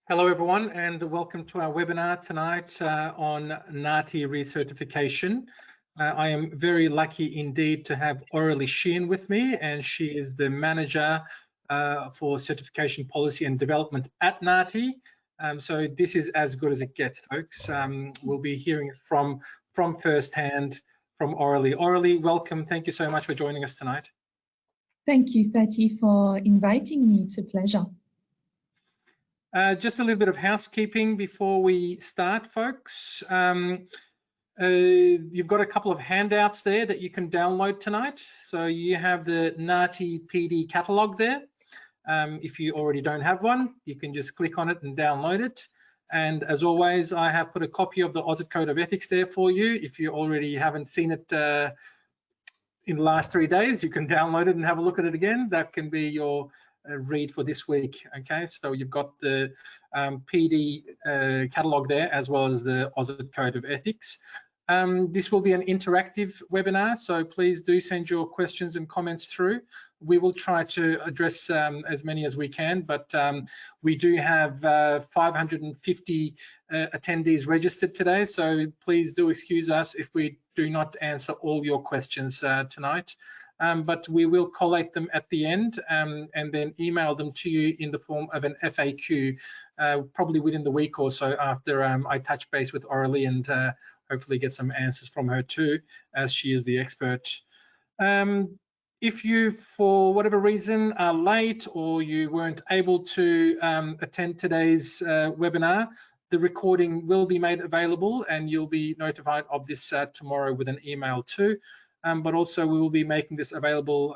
Hello everyone, and welcome to our webinar tonight on NAATI recertification. I am very lucky indeed to have Aurelie Sheehan with me, and she is the manager for certification policy and development at NAATI. So this is as good as it gets, folks. We'll be hearing it from first hand from Aurelie. Aurelie, welcome. Thank you so much for joining us tonight. Thank you, Fatih, for inviting me. It's a pleasure. Just a little bit of housekeeping before we start, folks. You've got a couple of handouts there that you can download tonight. So you have the NAATI PD catalog there. If you already don't have one, you can just click on it and download it. And as always, I have put a copy of the Aussie Code of Ethics there for you. If you already haven't seen it in the last 3 days, you can download it and have a look at it again. That can be your read for this week. Okay, so you've got the PD catalog there, as well as the Aussie Code of Ethics. This will be an interactive webinar, so please do send your questions and comments through. We will try to address as many as we can, but we do have 550 attendees registered today, so please do excuse us if we do not answer all your questions tonight. But we will collate them at the end and then email them to you in the form of an FAQ, probably within the week or so after I touch base with Aurelie and hopefully get some answers from her too, as she is the expert. If you, for whatever reason, are late or you weren't able to attend today's webinar, the recording will be made available and you'll be notified of this tomorrow with an email too. But also we will be making this available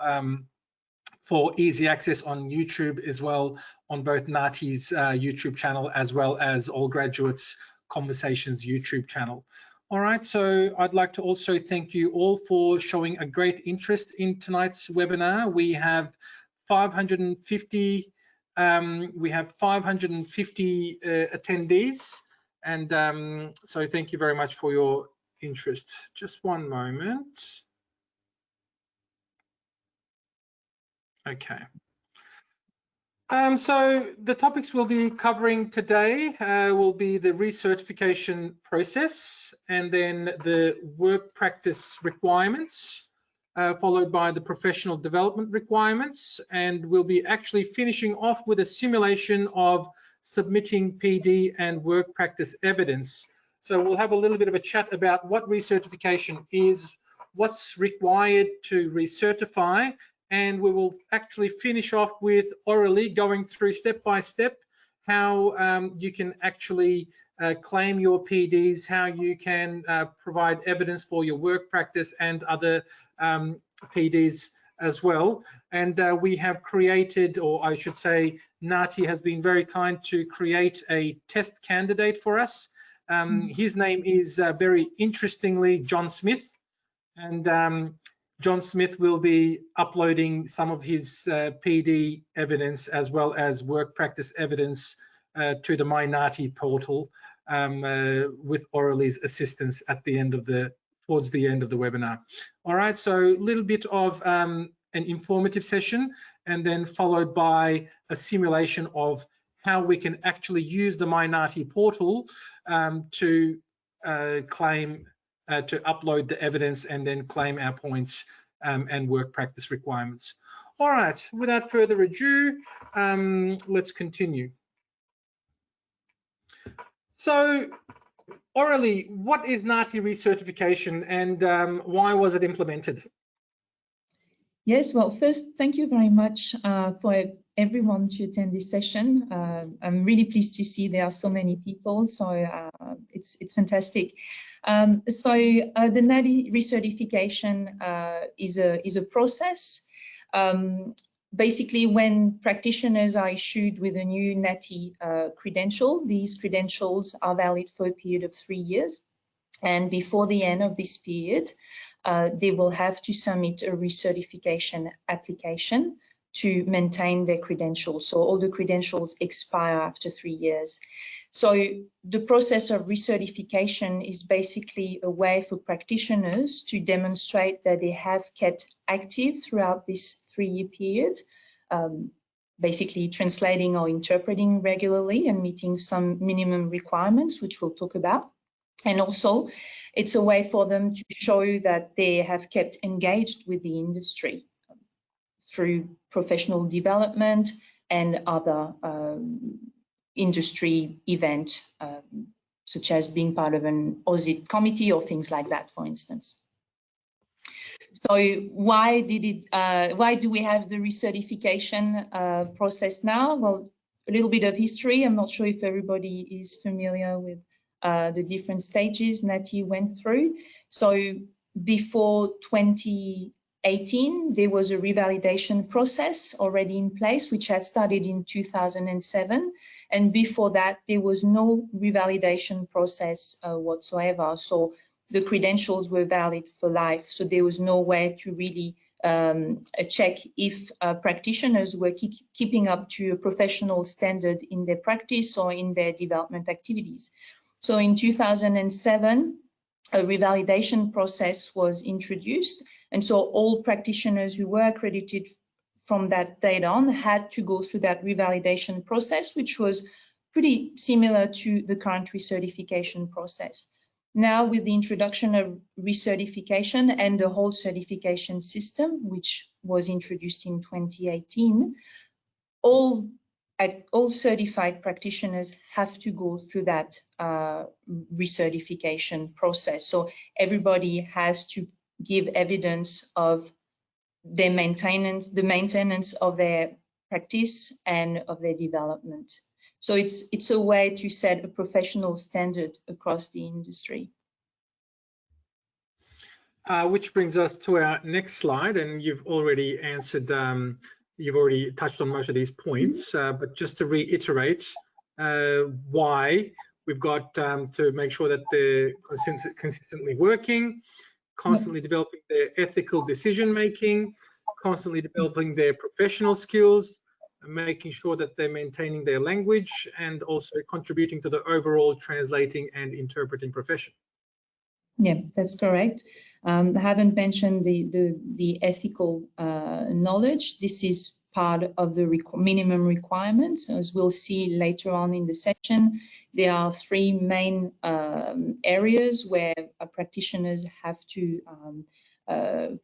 for easy access on YouTube as well, on both NAATI's YouTube channel as well as All Graduates Conversations YouTube channel. All right, so I'd like to also thank you all for showing a great interest in tonight's webinar. We have 550 attendees, and so thank you very much for your interest. Just one moment. Okay. So the topics we'll be covering today will be the recertification process, and then the work practice requirements, followed by the professional development requirements, and we'll be actually finishing off with a simulation of submitting PD and work practice evidence. So we'll have a little bit of a chat about what recertification is, what's required to recertify, and we will actually finish off with Aurelie going through step by step how you can actually claim your PDs, how you can provide evidence for your work practice and other PDs as well. And we have created, or I should say, NAATI has been very kind to create a test candidate for us. His name is very interestingly John Smith, and John Smith will be uploading some of his PD evidence as well as work practice evidence to the MyNAATI portal with Aurelie's assistance at the end of towards the end of the webinar. All right, so a little bit of an informative session, and then followed by a simulation of how we can actually use the MyNAATI portal to claim, to upload the evidence and then claim our points and work practice requirements. All right, without further ado, let's continue. So, Aurelie, what is NAATI recertification and why was it implemented? Yes, well, first, thank you very much for everyone to attend this session. I'm really pleased to see there are so many people, so it's fantastic. The NAATI recertification is a process. Basically, when practitioners are issued with a new NAATI credential, these credentials are valid for a period of 3 years. And before the end of this period, they will have to submit a recertification application to maintain their credentials. So all the credentials expire after 3 years. So the process of recertification is basically a way for practitioners to demonstrate that they have kept active throughout this 3-year period, basically translating or interpreting regularly and meeting some minimum requirements, which we'll talk about. And also, it's a way for them to show that they have kept engaged with the industry through professional development and other industry events, such as being part of an audit committee or things like that, for instance. So why do we have the recertification process now? Well, a little bit of history. I'm not sure if everybody is familiar with the different stages NAATI went through. So before 2018, there was a revalidation process already in place, which had started in 2007. And before that, there was no revalidation process whatsoever. So the credentials were valid for life. So there was no way to really check if practitioners were keeping up to a professional standard in their practice or in their development activities. So in 2007, a revalidation process was introduced. And so all practitioners who were accredited from that date on had to go through that revalidation process, which was pretty similar to the current recertification process. Now, with the introduction of recertification and the whole certification system, which was introduced in 2018, all certified practitioners have to go through that recertification process. So everybody has to give evidence of their the maintenance of their practice and of their development. So it's a way to set a professional standard across the industry. Which brings us to our next slide, and you've already answered, you've already touched on most of these points, but just to reiterate why we've got to make sure that they're consistently working, constantly developing their ethical decision-making, constantly developing their professional skills, making sure that they're maintaining their language, and also contributing to the overall translating and interpreting profession. Yeah, that's correct. I haven't mentioned the ethical knowledge. This is part of the minimum requirements. As we'll see later on in the section, there are three main areas where practitioners have to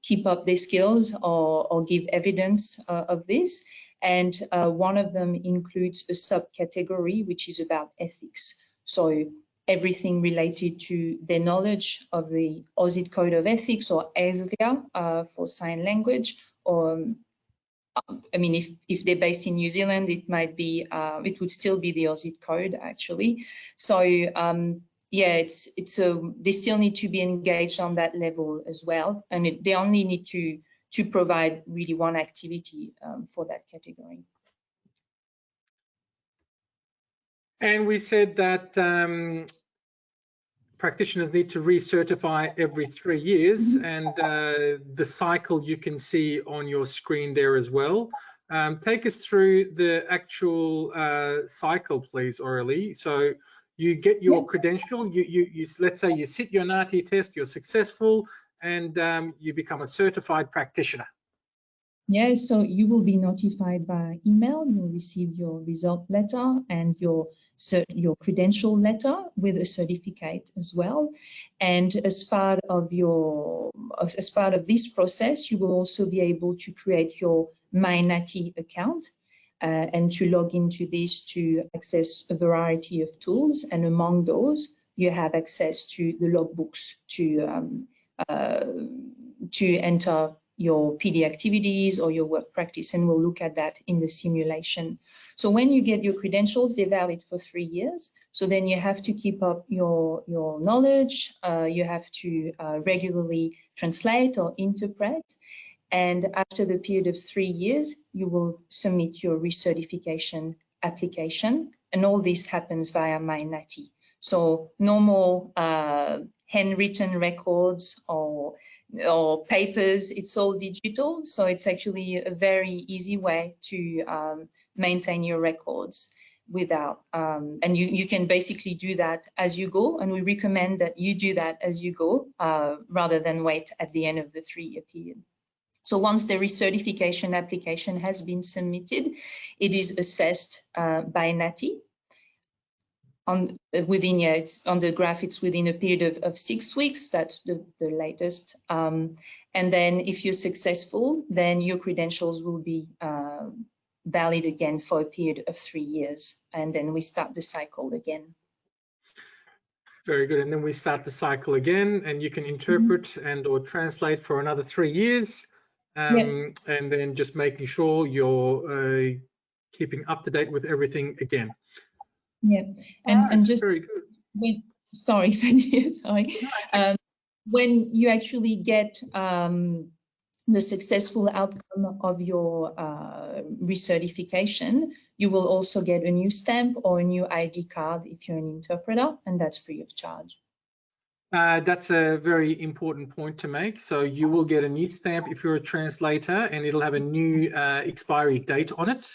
keep up their skills or give evidence of this. And one of them includes a subcategory, which is about ethics. So everything related to their knowledge of the Aussie Code of Ethics, or ASIA for sign language, or I mean, if they're based in New Zealand, it might be, it would still be the Aussie Code actually. So yeah, they still need to be engaged on that level as well, and they only need to provide really one activity for that category. And we said that practitioners need to recertify every 3 years, and the cycle you can see on your screen there as well. Take us through the actual cycle, please, Aurelie. So you get your credential, you let's say you sit your NAATI test, you're successful, and you become a certified practitioner. Yes, so you will be notified by email. You'll receive your result letter and your credential letter with a certificate as well. And as part of this process, you will also be able to create your MyNAATI account and to log into this to access a variety of tools. And among those, you have access to the logbooks to enter your PD activities or your work practice, and we'll look at that in the simulation. So when you get your credentials, they're valid for 3 years. So then you have to keep up your knowledge, you have to regularly translate or interpret. And after the period of 3 years, you will submit your recertification application, and all this happens via MyNAATI. So no more handwritten records or papers, it's all digital. So it's actually a very easy way to maintain your records without, and you can basically do that as you go. And we recommend that you do that as you go rather than wait at the end of the 3-year period. So once the recertification application has been submitted, it is assessed by NAATI. On the graph, it's within a period of 6 weeks. That's the latest. And then if you're successful, then your credentials will be valid again for a period of 3 years. And then we start the cycle again. Very good. And then we start the cycle again, and you can interpret and or translate for another 3 years. And then just making sure you're keeping up to date with everything again. Yeah, and just very good. Sorry, Fanny, sorry. No, when you actually get the successful outcome of your recertification, you will also get a new stamp or a new ID card if you're an interpreter, and that's free of charge. That's a very important point to make. So you will get a new stamp if you're a translator, and it'll have a new expiry date on it.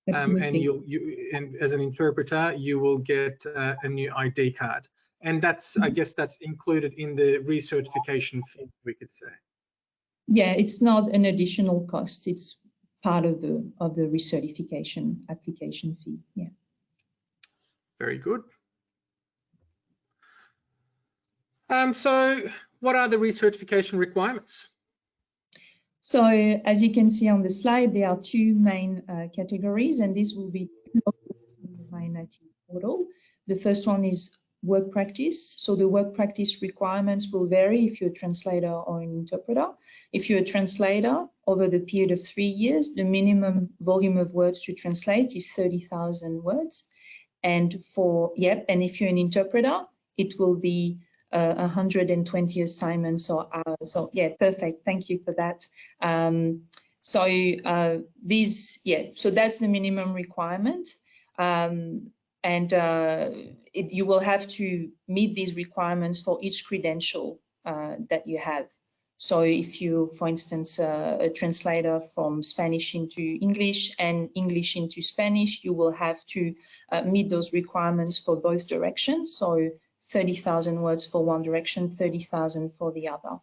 And as an interpreter, you will get a new ID card, and that's I guess that's included in the recertification fee, we could say. Yeah, it's not an additional cost. It's part of the recertification application fee. Yeah. Very good. So what are the recertification requirements? So as you can see on the slide, there are two main categories, and this will be in the MyNAATI portal. The first one is work practice. So the work practice requirements will vary if you're a translator or an interpreter. If you're a translator, over the period of 3 years, the minimum volume of words to translate is 30,000 words. And if you're an interpreter, it will be 120 assignments or hours. So yeah, perfect. Thank you for that. So that's the minimum requirement. You will have to meet these requirements for each credential that you have. So if you, for instance, a translator from Spanish into English and English into Spanish, you will have to meet those requirements for both directions. So 30,000 words for one direction, 30,000 for the other.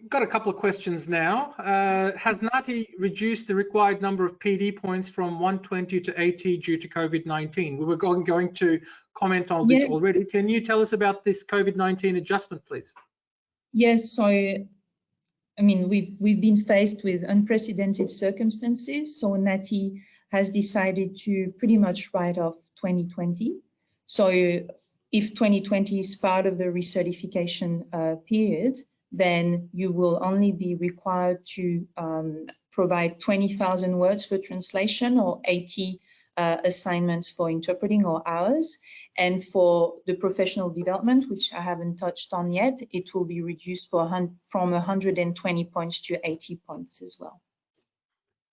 Got a couple of questions now. Has NAATI reduced the required number of PD points from 120 to 80 due to COVID-19? We were going to comment on this already. Can you tell us about this COVID-19 adjustment, please? Yes, so I mean, we've been faced with unprecedented circumstances. So NAATI has decided to pretty much write off 2020. So if 2020 is part of the recertification period, then you will only be required to provide 20,000 words for translation or 80 assignments for interpreting or hours. And for the professional development, which I haven't touched on yet, it will be reduced from 120 points to 80 points as well.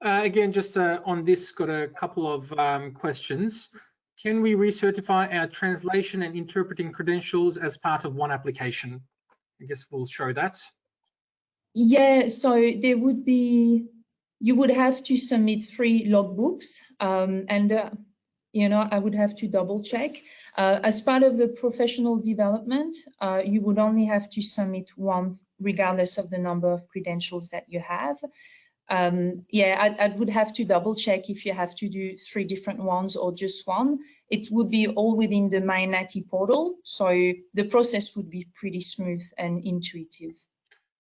Again, just on this, got a couple of questions. Can we recertify our translation and interpreting credentials as part of one application? I guess we'll show that. Yeah, so there would be, you would have to submit 3 logbooks, I would have to double check. As part of the professional development, you would only have to submit 1, regardless of the number of credentials that you have. I would have to double check if you have to do 3 different ones or just 1. It would be all within the MyNAATI portal, so the process would be pretty smooth and intuitive.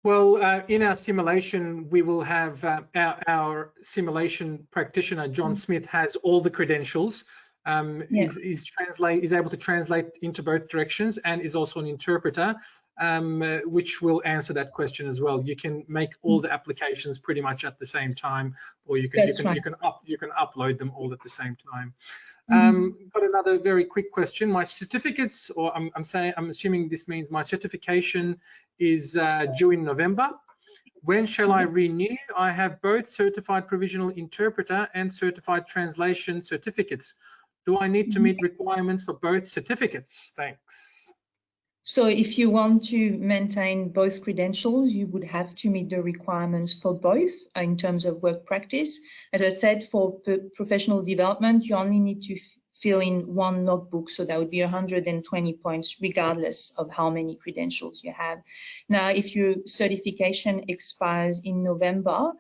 Well, in our simulation, we will have our simulation practitioner, John Smith, has all the credentials, is able to translate into both directions, and is also an interpreter, which will answer that question as well. You can make all the applications pretty much at the same time, or you can upload them all at the same time. Got another very quick question. My certificates, or I'm assuming this means my certification is due in November. When shall I renew? I have both certified provisional interpreter and certified translation certificates. Do I need to meet requirements for both certificates? Thanks. So if you want to maintain both credentials, you would have to meet the requirements for both in terms of work practice. As I said, for professional development, you only need to fill in one logbook, so that would be 120 points regardless of how many credentials you have. Now, if your certification expires in November,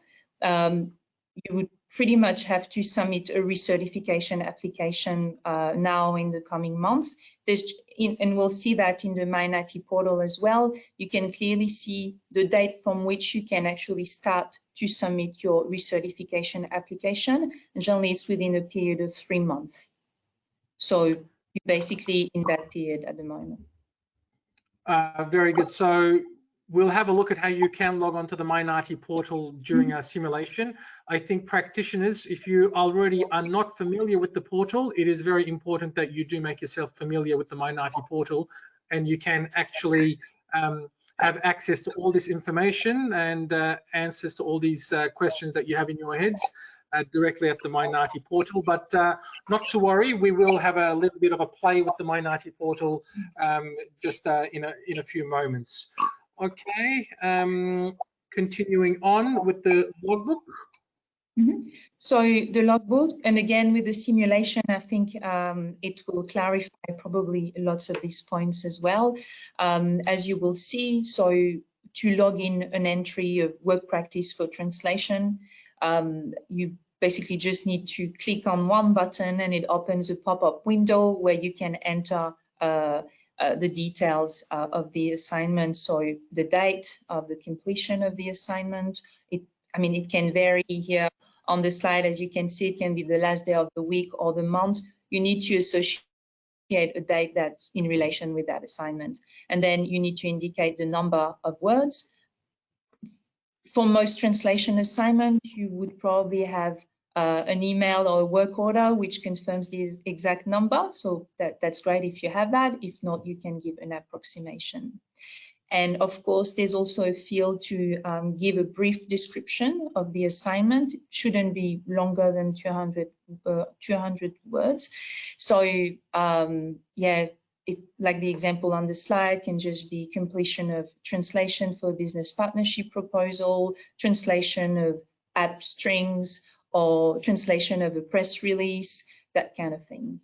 you would pretty much have to submit a recertification application now in the coming months. And we'll see that in the MyNAATI portal as well. You can clearly see the date from which you can actually start to submit your recertification application. And generally, it's within a period of 3 months. So you're basically in that period at the moment. Very good. So we'll have a look at how you can log on to the MyNAATI portal during our simulation. I think practitioners, if you already are not familiar with the portal, it is very important that you do make yourself familiar with the MyNAATI portal, and you can actually have access to all this information and answers to all these questions that you have in your heads directly at the MyNAATI portal. But not to worry, we will have a little bit of a play with the MyNAATI portal just in a few moments. Okay, continuing on with the logbook. So the logbook, and again with the simulation, I think it will clarify probably lots of these points as well. As you will see, so to log in an entry of work practice for translation, you basically just need to click on one button and it opens a pop-up window where you can enter the details of the assignment, so the date of the completion of the assignment. I mean, it can vary here on the slide. As you can see, it can be the last day of the week or the month. You need to associate a date that's in relation with that assignment. And then you need to indicate the number of words. For most translation assignments, you would probably have an email or a work order which confirms the exact number. So that's great if you have that. If not, you can give an approximation. And of course, there's also a field to give a brief description of the assignment. It shouldn't be longer than 200 words. So yeah, like the example on the slide can just be completion of translation for a business partnership proposal, translation of app strings, or translation of a press release, that kind of thing.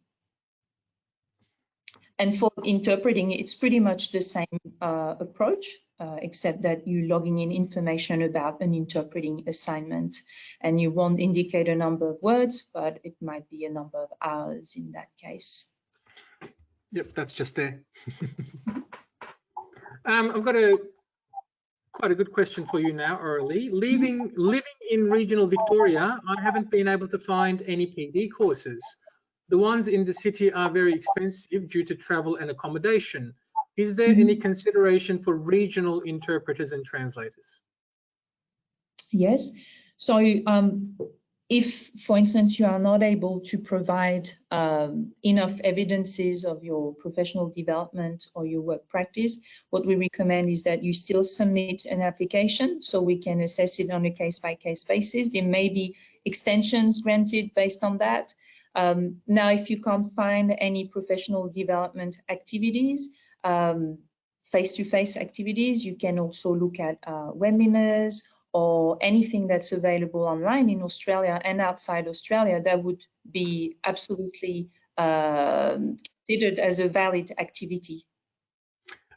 And for interpreting, it's pretty much the same approach, except that you're logging in information about an interpreting assignment, and you won't indicate a number of words, but it might be a number of hours in that case. Yep, that's just there. I've got quite a good question for you now, Aurelie. Living in regional Victoria, I haven't been able to find any PD courses. The ones in the city are very expensive due to travel and accommodation. Is there any consideration for regional interpreters and translators? Yes. So if, for instance, you are not able to provide enough evidences of your professional development or your work practice, what we recommend is that you still submit an application so we can assess it on a case-by-case basis. There may be extensions granted based on that. Now, if you can't find any professional development activities, face-to-face activities, you can also look at webinars or anything that's available online in Australia and outside Australia that would be absolutely considered as a valid activity.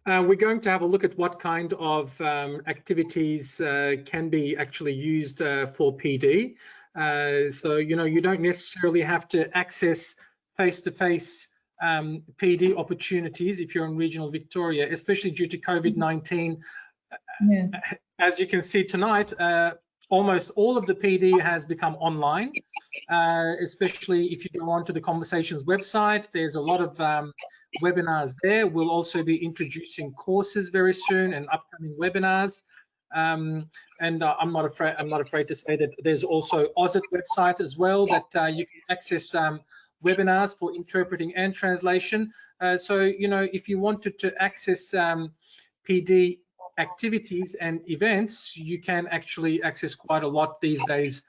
We're going to have a look at what kind of activities can be actually used for PD. So, you know, you don't necessarily have to access face-to-face PD opportunities if you're in regional Victoria, especially due to COVID-19. Yeah. As you can see tonight, almost all of the PD has become online, especially if you go onto the Conversations website. There's a lot of webinars there. We'll also be introducing courses very soon and upcoming webinars. And I'm not afraid to say that there's also AUSIT website as well that you can access webinars for interpreting and translation. So, you know, if you wanted to access PD activities and events, you can actually access quite a lot these days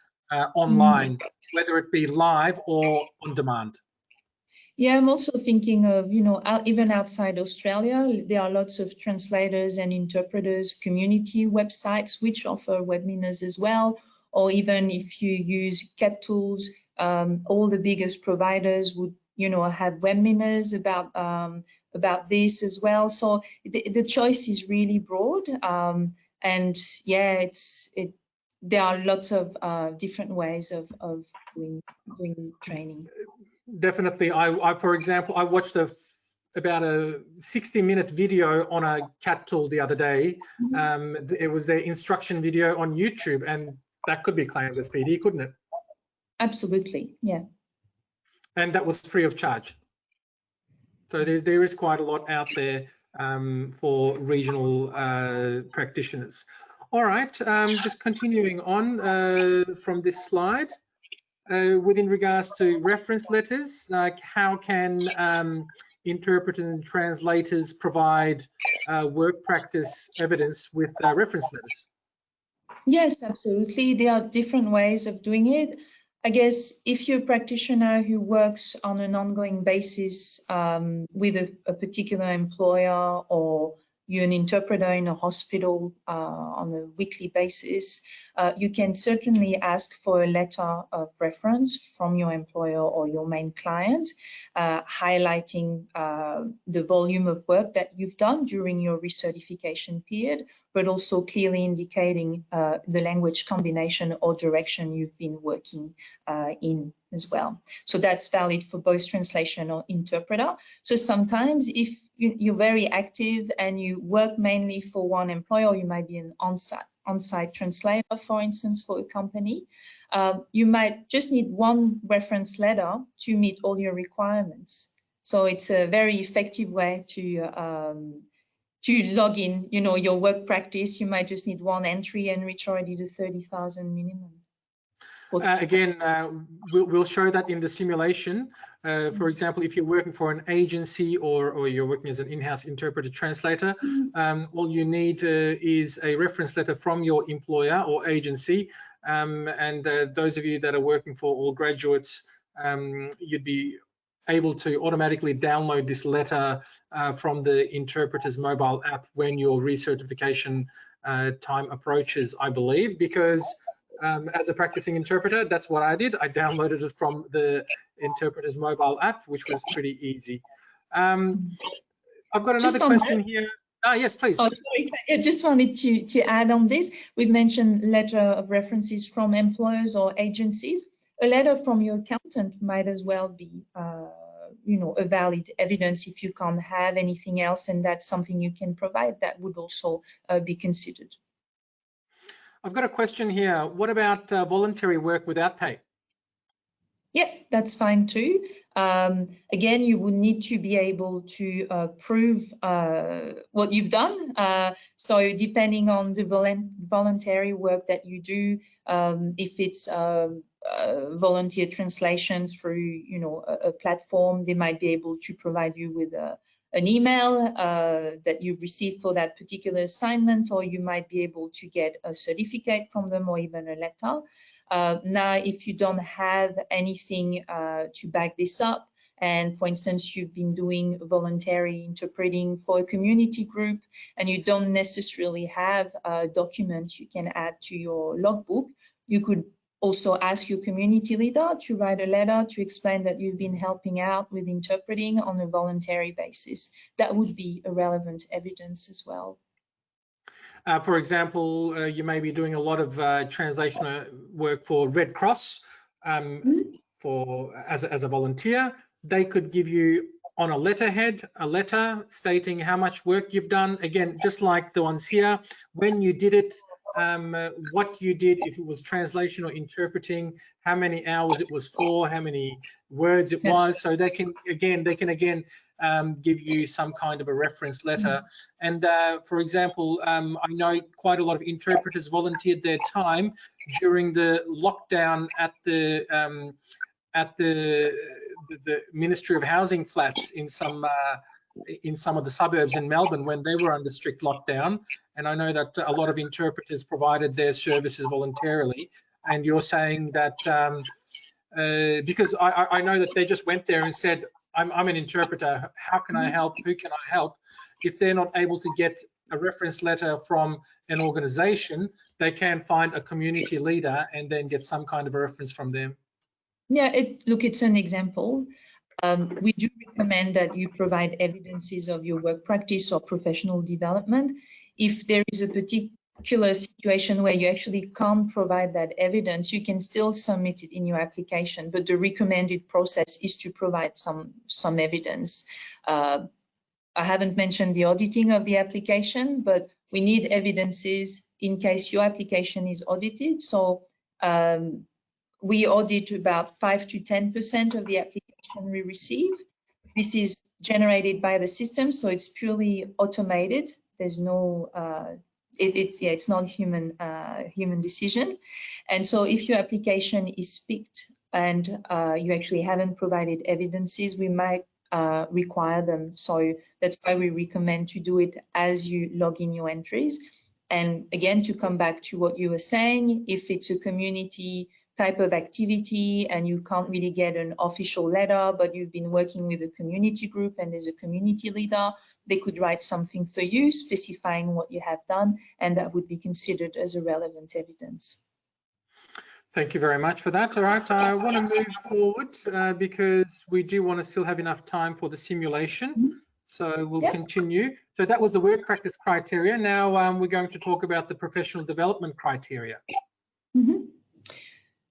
online, whether it be live or on demand. Yeah, I'm also thinking of, you know, even outside Australia, there are lots of translators and interpreters community websites which offer webinars as well. Or even if you use CAT tools, all the biggest providers would you know, have webinars about this as well. So the choice is really broad, and yeah, there are lots of different ways of doing training. Definitely. I for example, I watched about a 60-minute video on a CAT tool the other day. It was their instruction video on YouTube, and that could be claimed as PD, couldn't it? Absolutely, yeah. And that was free of charge. So there is quite a lot out there for regional practitioners. All right, just continuing on from this slide. Within regards to reference letters, like how can interpreters and translators provide work practice evidence with reference letters? Yes, absolutely. There are different ways of doing it. I guess if you're a practitioner who works on an ongoing basis with a particular employer, or you're an interpreter in a hospital on a weekly basis, you can certainly ask for a letter of reference from your employer or your main client, highlighting the volume of work that you've done during your recertification period, but also clearly indicating the language combination or direction you've been working in as well. So that's valid for both translation or interpreter. So sometimes if you're very active and you work mainly for one employer, you might be an on-site translator, for instance, for a company, you might just need one reference letter to meet all your requirements. So it's a very effective way to log in, you know, your work practice. You might just need one entry and reach already the 30,000 minimum. Again, we'll show that in the simulation. For example, if you're working for an agency or you're working as an in-house interpreter translator, all you need is a reference letter from your employer or agency. And those of you that are working for all graduates, you'd be able to automatically download this letter from the interpreter's mobile app when your recertification time approaches, I believe, because as a practicing interpreter, that's what I did. I downloaded it from the interpreter's mobile app, which was pretty easy. I've got another question here. Yes, please. Oh, sorry. I just wanted to add on this. We've mentioned letter of references from employers or agencies. A letter from your accountant might as well be, you know, a valid evidence if you can't have anything else, and that's something you can provide. That would also be considered. I've got a question here. What about voluntary work without pay? Yeah, that's fine too. Again, you would need to be able to prove what you've done. So depending on the voluntary work that you do, if it's volunteer translation through, you know, a platform, they might be able to provide you with an email that you've received for that particular assignment, or you might be able to get a certificate from them or even a letter. Now, if you don't have anything to back this up, and for instance, you've been doing voluntary interpreting for a community group and you don't necessarily have a document you can add to your logbook, you could also ask your community leader to write a letter to explain that you've been helping out with interpreting on a voluntary basis. That would be a relevant evidence as well. For example, you may be doing a lot of translation work for Red Cross as a volunteer. They could give you on a letterhead a letter stating how much work you've done. Again, just like the ones here, when you did it, what you did, if it was translation or interpreting, how many hours it was for, how many words it was. So they can again give you some kind of a reference letter. And for example, I know quite a lot of interpreters volunteered their time during the lockdown at the Ministry of Housing flats in some of the suburbs in Melbourne when they were under strict lockdown. And I know that a lot of interpreters provided their services voluntarily. And you're saying that because I know that they just went there and said, I'm an interpreter, how can I help, who can I help? If they're not able to get a reference letter from an organization, they can find a community leader and then get some kind of a reference from them. Yeah, look, it's an example. We do recommend that you provide evidences of your work practice or professional development. If there is a particular situation where you actually can't provide that evidence, you can still submit it in your application, but the recommended process is to provide some evidence. I haven't mentioned the auditing of the application, but we need evidences in case your application is audited. So we audit about 5 to 10% of the application we receive. This is generated by the system, so it's purely automated. There's no, it's not human decision. And so if your application is picked and you actually haven't provided evidences, we might require them. So that's why we recommend to do it as you log in your entries. And again, to come back to what you were saying, if it's a community type of activity and you can't really get an official letter, but you've been working with a community group and there's a community leader, they could write something for you specifying what you have done, and that would be considered as a relevant evidence. Thank you very much for that. All right, I want to move forward because we do want to still have enough time for the simulation. So we'll continue. So that was the work practice criteria. Now we're going to talk about the professional development criteria.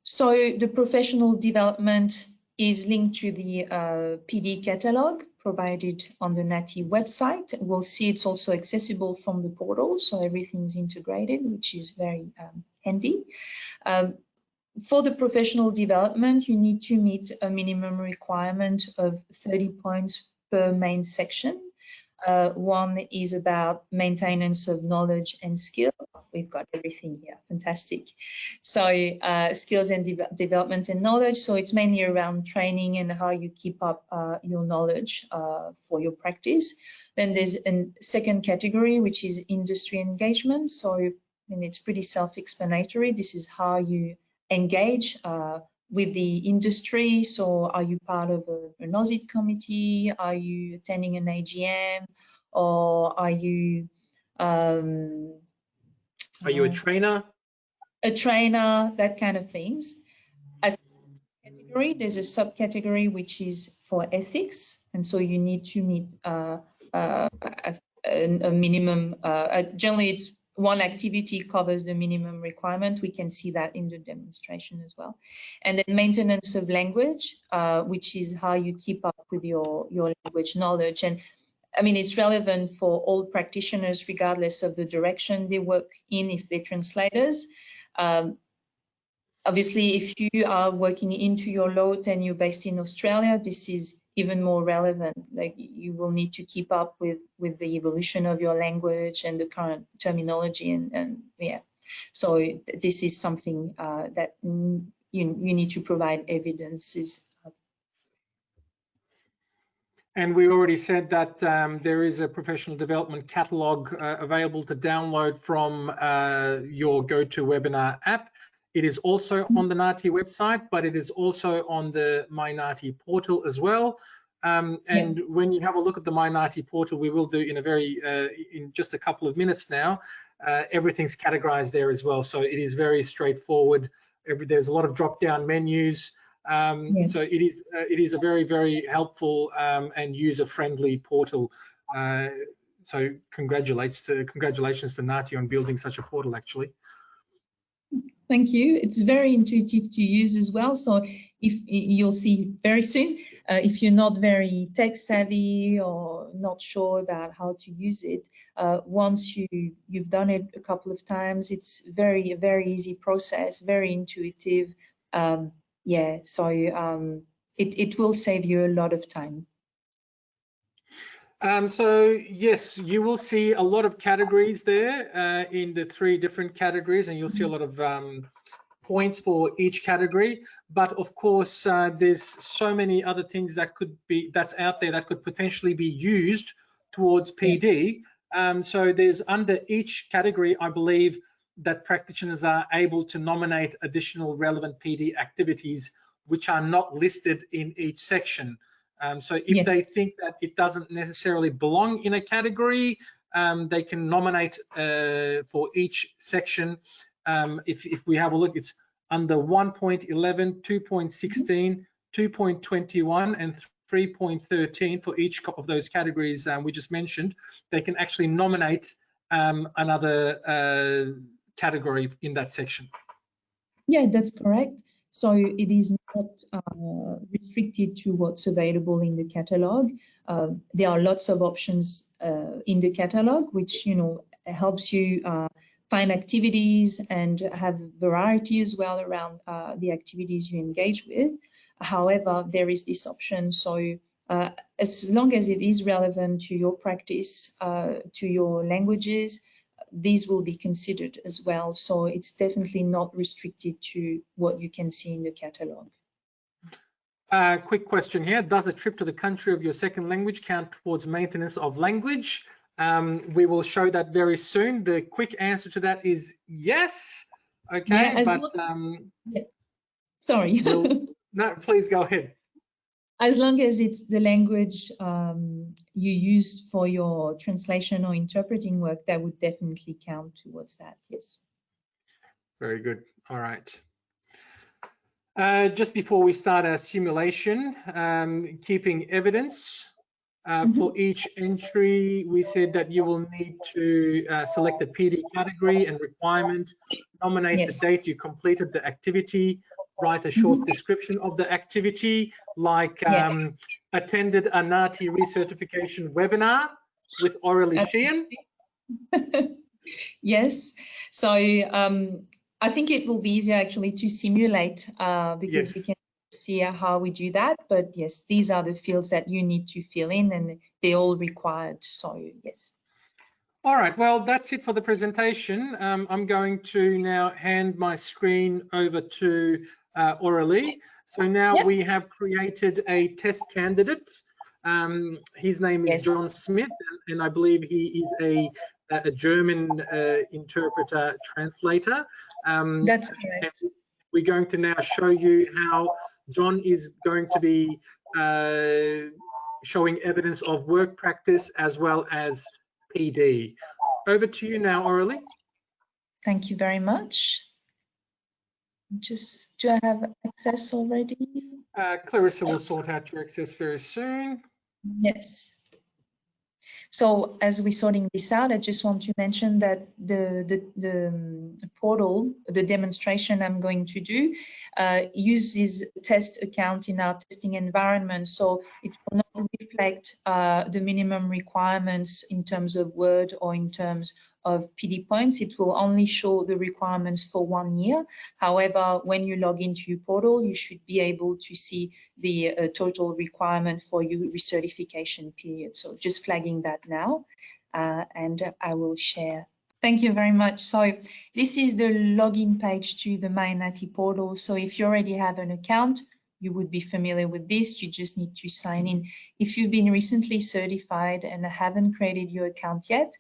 So the professional development is linked to the PD catalog provided on the NAATI website. We'll see it's also accessible from the portal, so everything's integrated, which is very handy. For the professional development, you need to meet a minimum requirement of 30 points per main section. One is about maintenance of knowledge and skill. We've got everything here, fantastic. So skills and development and knowledge. So it's mainly around training and how you keep up your knowledge for your practice. Then there's a second category, which is industry engagement. So it's pretty self-explanatory. This is how you engage with the industry. So are you part of an audit committee? Are you attending an AGM? Or are you a trainer? A trainer, that kind of things. As a category, there's a subcategory which is for ethics. And so you need to meet a minimum, generally it's one activity covers the minimum requirement. We can see that in the demonstration as well. And then maintenance of language, which is how you keep up with your language knowledge. And I mean, it's relevant for all practitioners, regardless of the direction they work in, if they're translators. Obviously, if you are working into your lot and you're based in Australia, this is even more relevant. Like, you will need to keep up with the evolution of your language and the current terminology, and yeah. So this is something that you need to provide evidences of. And we already said that there is a professional development catalog available to download from your GoToWebinar app. It is also on the NAATI website, but it is also on the MyNAATI portal as well. And when you have a look at the MyNAATI portal, we will do in just a couple of minutes now, everything's categorized there as well. So it is very straightforward. There's a lot of drop-down menus. So it is a very, very helpful and user-friendly portal. So congratulations to NAATI on building such a portal, actually. Thank you. It's very intuitive to use as well. So if you'll see very soon, if you're not very tech savvy or not sure about how to use it, once you've done it a couple of times, it's a very easy process, very intuitive. Yeah, so it will save you a lot of time. So yes, you will see a lot of categories there in the 3 different categories, and you'll see a lot of points for each category. But of course, there's so many other things that's out there that could potentially be used towards PD. So there's under each category, I believe, that practitioners are able to nominate additional relevant PD activities which are not listed in each section. So if they think that it doesn't necessarily belong in a category, they can nominate for each section. If we have a look, it's under 1.11, 2.16, 2.21, and 3.13, for each of those categories we just mentioned, they can actually nominate another category in that section. Yeah, that's correct. So it is not restricted to what's available in the catalog. There are lots of options in the catalog, which helps you find activities and have variety as well around the activities you engage with. However, there is this option. So as long as it is relevant to your practice, to your languages, these will be considered as well. So it's definitely not restricted to what you can see in the catalog. Quick question here. Does a trip to the country of your second language count towards maintenance of language? We will show that very soon. The quick answer to that is yes. Okay, yeah, but yeah. Sorry. No, please go ahead. As long as it's the language you used for your translation or interpreting work, that would definitely count towards that, yes. Very good. All right. Just before we start our simulation, keeping evidence. For each entry, we said that you will need to select the PD category and requirement, nominate the date you completed the activity, write a short description of the activity, like attended a NAATI recertification webinar with Aurelie Sheehan. Yes, so I think it will be easier actually to simulate because you can see how we do that. But yes, these are the fields that you need to fill in, and they're all required. So yes. All right, well, that's it for the presentation. I'm going to now hand my screen over to Aurelie. So now we have created a test candidate. His name is John Smith, and I believe he is a German interpreter translator. That's correct. We're going to now show you how John is going to be showing evidence of work practice as well as PD. Over to you now, Aurelie. Thank you very much. Do I have access already? Clarissa will sort out your access very soon. Yes. So as we're sorting this out, I just want to mention that the portal, the demonstration I'm going to do, uses test account in our testing environment. So it will not reflect the minimum requirements in terms of Word or in terms of PD points. It will only show the requirements for 1 year. However, when you log into your portal, you should be able to see the total requirement for your recertification period. So just flagging that now, and I will share. Thank you very much. So this is the login page to the MyNAATI portal. So if you already have an account, you would be familiar with this. You just need to sign in. If you've been recently certified and haven't created your account yet,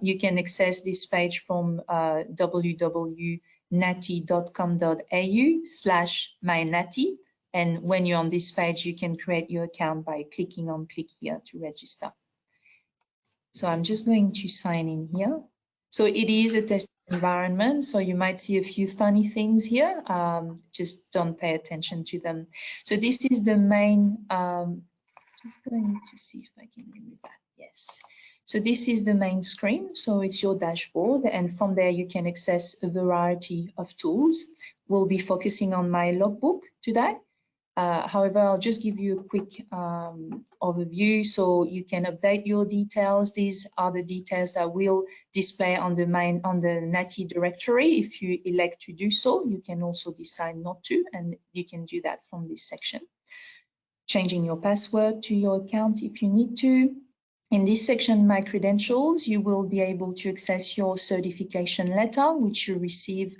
you can access this page from www.naati.com.au/mynaati. And when you're on this page, you can create your account by clicking on click here to register. So I'm just going to sign in here. So it is a test environment, so you might see a few funny things here. Just don't pay attention to them. So this is the main, just going to see if I can remove that. Yes. So this is the main screen. So it's your dashboard, and from there you can access a variety of tools. We'll be focusing on my logbook today. However, I'll just give you a quick overview so you can update your details. These are the details that will display on the NAATI directory. If you elect to do so, you can also decide not to, and you can do that from this section. Changing your password to your account if you need to. In this section, My Credentials, you will be able to access your certification letter, which you receive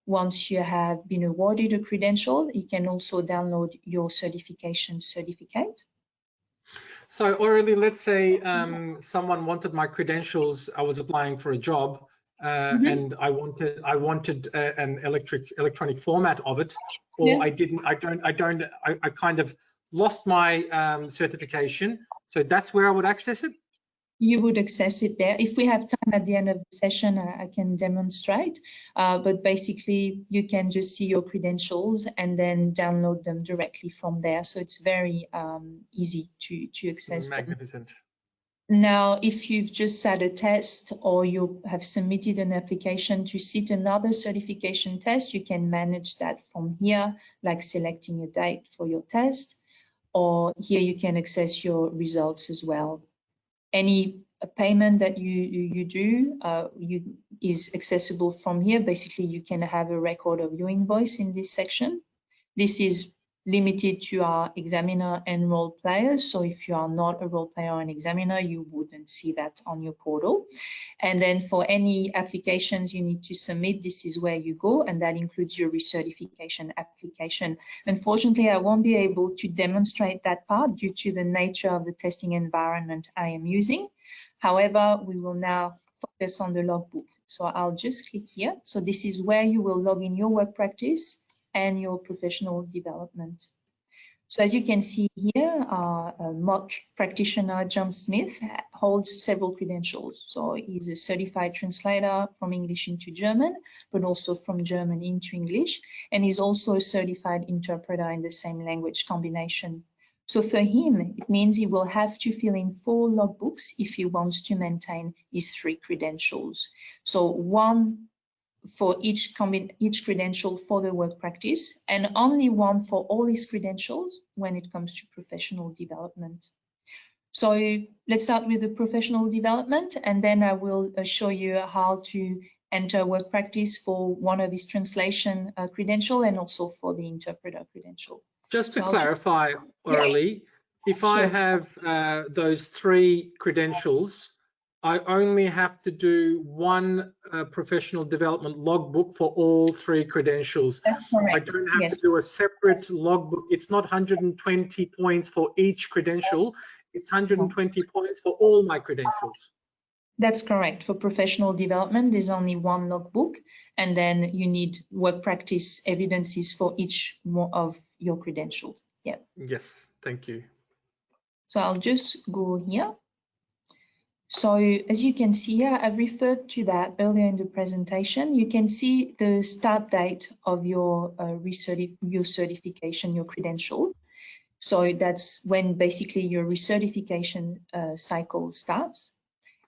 once you have been awarded a credential. You can also download your certification certificate. So Aurelie, let's say someone wanted my credentials. I was applying for a job and I wanted an electronic format of it, or I kind of lost my certification. So that's where I would access it? You would access it there. If we have time at the end of the session, I can demonstrate. But basically, you can just see your credentials and then download them directly from there. So it's very easy to access Magnificent. them. Now, if you've just sat a test or you have submitted an application to sit another certification test, you can manage that from here, like selecting a date for your test, or here you can access your results as well. Any payment that you do is accessible from here. Basically, you can have a record of your invoice in this section. This is limited to our examiner and role players. So if you are not a role player or an examiner, you wouldn't see that on your portal. And then for any applications you need to submit, this is where you go, and that includes your recertification application. Unfortunately, I won't be able to demonstrate that part due to the nature of the testing environment I am using. However, we will now focus on the logbook. So I'll just click here. So this is where you will log in your work practice and your professional development. So as you can see here, our mock practitioner, John Smith, holds several credentials. So he's a certified translator from English into German, but also from German into English. And he's also a certified interpreter in the same language combination. So for him, it means he will have to fill in 4 logbooks if he wants to maintain his 3 credentials. So one for each credential for the work practice, and only one for all his credentials when it comes to professional development. So let's start with the professional development, and then I will show you how to enter work practice for one of his translation credential and also for the interpreter credential. Just to clarify, Aurelie, if I have those 3 credentials, I only have to do one professional development logbook for all 3 credentials. That's correct. I don't have to do a separate logbook. It's not 120 points for each credential. It's 120 points for all my credentials. That's correct. For professional development, there's only one logbook, and then you need work practice evidences for each of your credentials. Yeah. Yes, thank you. So I'll just go here. So as you can see here, I've referred to that earlier in the presentation. You can see the start date of your certification, your credential. So that's when basically your recertification cycle starts.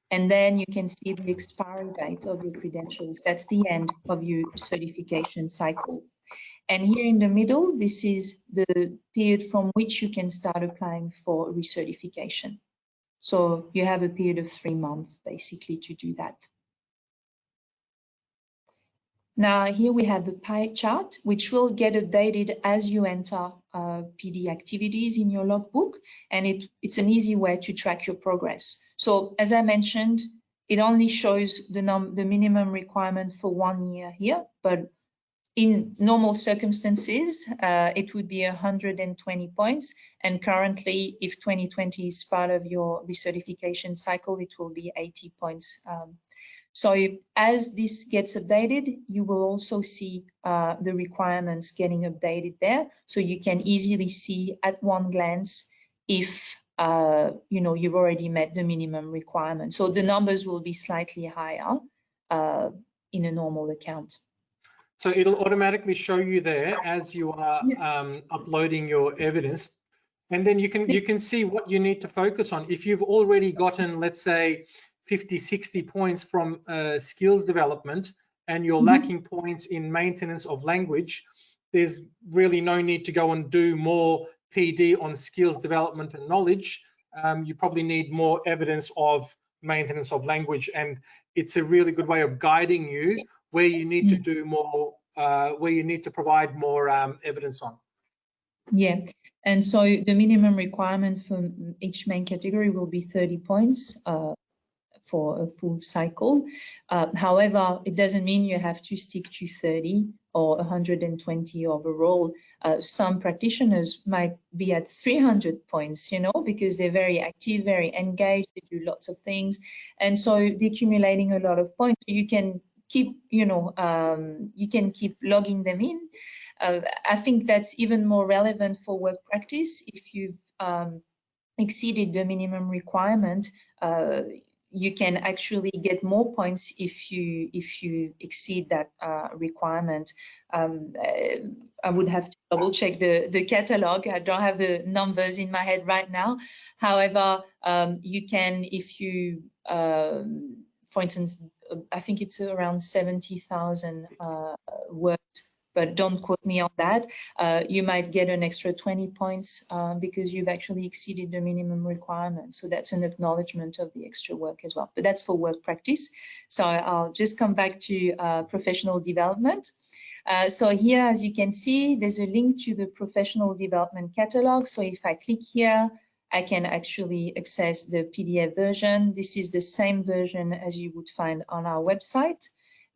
And then you can see the expiry date of your credentials. That's the end of your certification cycle. And here in the middle, this is the period from which you can start applying for recertification. So you have a period of 3 months basically to do that. Now here we have the pie chart, which will get updated as you enter PD activities in your logbook, and it's an easy way to track your progress. So as I mentioned, it only shows the minimum requirement for 1 year here, but in normal circumstances, it would be 120 points. And currently, if 2020 is part of your recertification cycle, it will be 80 points. So as this gets updated, you will also see the requirements getting updated there. So you can easily see at one glance if you've already met the minimum requirement. So the numbers will be slightly higher in a normal account. So it'll automatically show you there as you are uploading your evidence, and then you can see what you need to focus on. If you've already gotten, let's say, 50, 60 points from skills development, and you're lacking points in maintenance of language, there's really no need to go and do more PD on skills development and knowledge. You probably need more evidence of maintenance of language, and it's a really good way of guiding you where you need to do more, where you need to provide more evidence on. Yeah, and so the minimum requirement for each main category will be 30 points for a full cycle. However, it doesn't mean you have to stick to 30 or 120 overall. Some practitioners might be at 300 points, because they're very active, very engaged, they do lots of things. And so they're accumulating a lot of points. You can keep, you can keep logging them in. I think that's even more relevant for work practice if you've exceeded the minimum requirement, you can actually get more points if you exceed that requirement. I would have to double check the catalog. I don't have the numbers in my head right now. However, you can, if you, for instance, I think it's around 70,000 words, but don't quote me on that. You might get an extra 20 points because you've actually exceeded the minimum requirement. So that's an acknowledgement of the extra work as well. But that's for work practice. So I'll just come back to professional development. So here, as you can see, there's a link to the professional development catalog. So if I click here, I can actually access the PDF version. This is the same version as you would find on our website.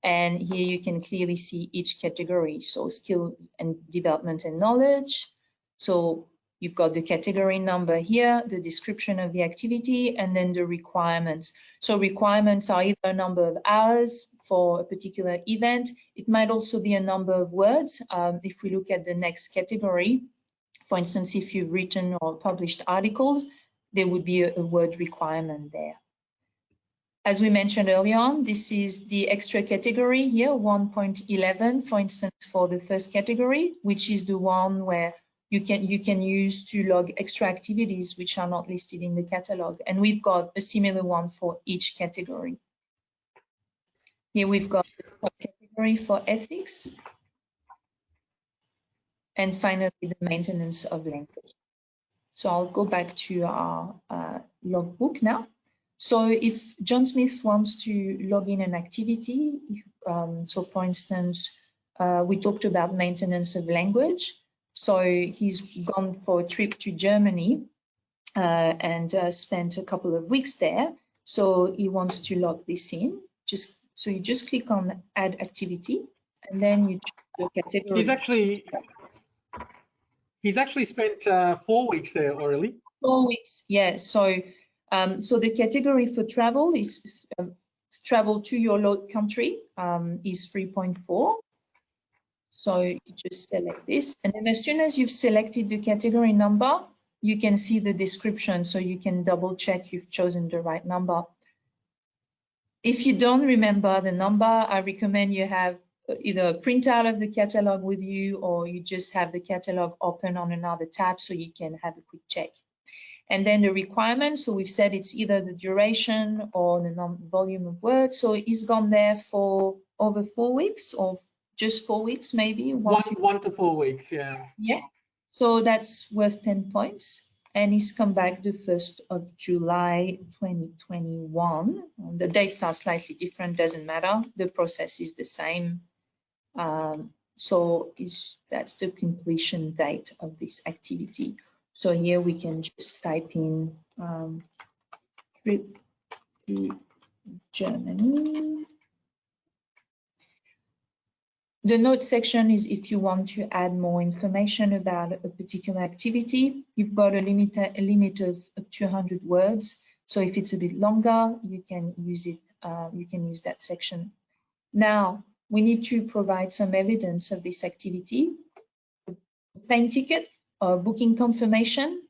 And here you can clearly see each category. So skill and development and knowledge. So you've got the category number here, the description of the activity, and then the requirements. So requirements are either a number of hours for a particular event. It might also be a number of words. If we look at the next category, for instance, if you've written or published articles, there would be a word requirement there. As we mentioned earlier on, this is the extra category here, 1.11, for instance, for the first category, which is the one where you can use to log extra activities which are not listed in the catalog. And we've got a similar one for each category. Here we've got the category for ethics. And finally, the maintenance of language. So I'll go back to our logbook now. So if John Smith wants to log in an activity, so for instance, we talked about maintenance of language. So he's gone for a trip to Germany and spent a couple of weeks there. So he wants to log this in. So you just click on add activity and then you choose your category. He's actually spent 4 weeks there, Aurélie. 4 weeks, yeah. So the category for travel is travel to your country is 3.4. So you just select this, and then as soon as you've selected the category number, you can see the description, so you can double check you've chosen the right number. If you don't remember the number, I recommend you have either a printout of the catalog with you, or you just have the catalog open on another tab so you can have a quick check. And then the requirements, so we've said it's either the duration or the volume of words. So he's gone there for over 4 weeks, or just 4 weeks maybe. 1 to 4 weeks, yeah. Yeah, so that's worth 10 points. And he's come back the 1st of July 2021. The dates are slightly different, doesn't matter. The process is the same. So that's the completion date of this activity. So here we can just type in trip to Germany. The notes section is if you want to add more information about a particular activity. You've got a limit of 200 words. So if it's a bit longer, you can use it. You can use that section. Now we need to provide some evidence of this activity. A plane ticket or booking confirmation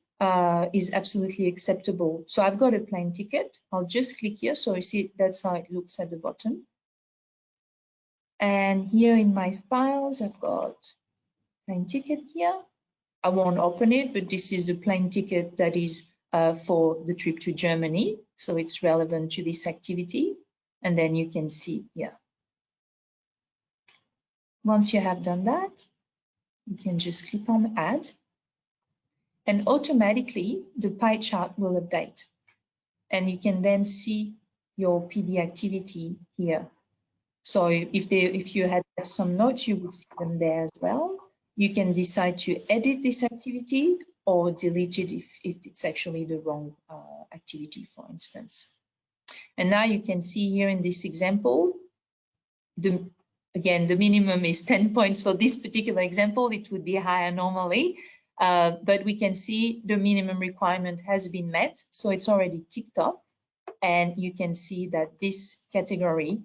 is absolutely acceptable. So I've got a plane ticket. I'll just click here. So you see that's how it looks at the bottom. And here in my files, I've got plane ticket here. I won't open it, but this is the plane ticket that is for the trip to Germany. So it's relevant to this activity. And then you can see here. Once you have done that, you can just click on add. And automatically the pie chart will update. And you can then see your PD activity here. So if you had some notes, you would see them there as well. You can decide to edit this activity or delete it if it's actually the wrong activity, for instance. And now you can see here in this example, again, the minimum is 10 points for this particular example. It would be higher normally, but we can see the minimum requirement has been met. So it's already ticked off, and you can see that this category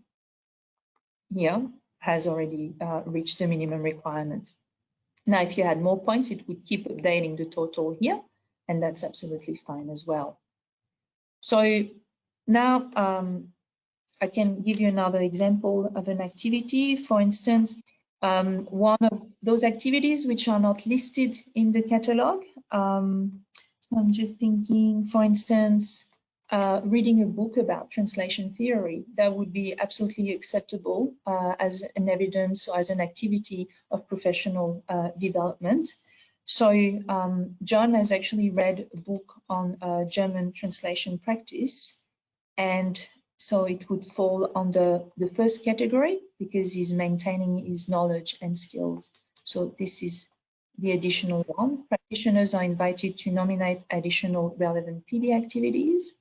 here has already reached the minimum requirement. Now, if you had more points, it would keep updating the total here. and that's absolutely fine as well. So now I can give you another example of an activity. For instance, one of those activities which are not listed in the catalog. So I'm just thinking, for instance, reading a book about translation theory, that would be absolutely acceptable as an evidence or as an activity of professional development. So John has actually read a book on German translation practice, and so it would fall under the first category because he's maintaining his knowledge and skills. So this is the additional one. Practitioners are invited to nominate additional relevant PD activities.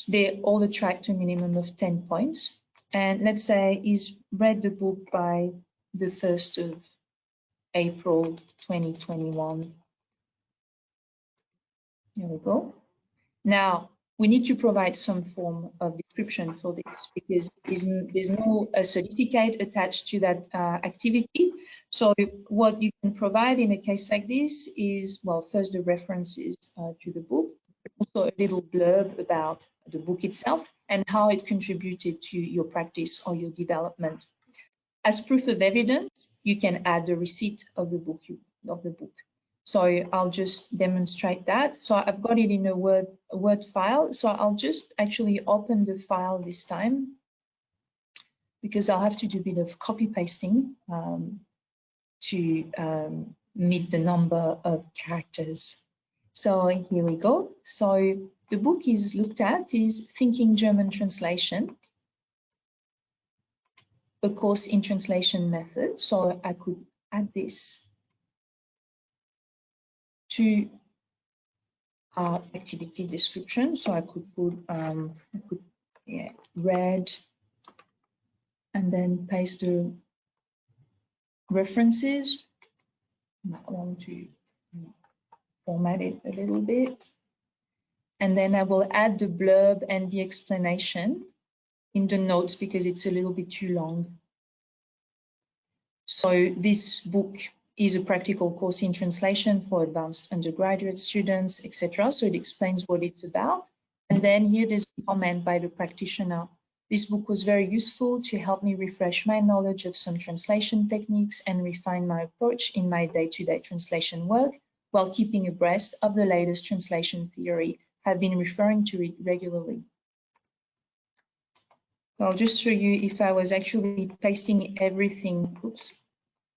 They all attract a minimum of 10 points. And let's say he's read the book by the 1st of April 2021. There we go. Now, we need to provide some form of description for this because there's no certificate attached to that activity. So what you can provide in a case like this is, well, first the references to the book, also a little blurb about the book itself and how it contributed to your practice or your development. As proof of evidence, you can add the receipt of the book. So I'll just demonstrate that. So I've got it in a Word file. So I'll just actually open the file this time because I'll have to do a bit of copy pasting to meet the number of characters. So here we go. So the book is looked at is Thinking German Translation, a course in translation method. So I could add this to our activity description. So I could put read and then paste the references. I might want to format it a little bit. And then I will add the blurb and the explanation in the notes because it's a little bit too long. So this book is a practical course in translation for advanced undergraduate students, etc. So it explains what it's about. And then here there's a comment by the practitioner. This book was very useful to help me refresh my knowledge of some translation techniques and refine my approach in my day-to-day translation work while keeping abreast of the latest translation theory. I've been referring to it regularly. I'll just show you if I was actually pasting everything,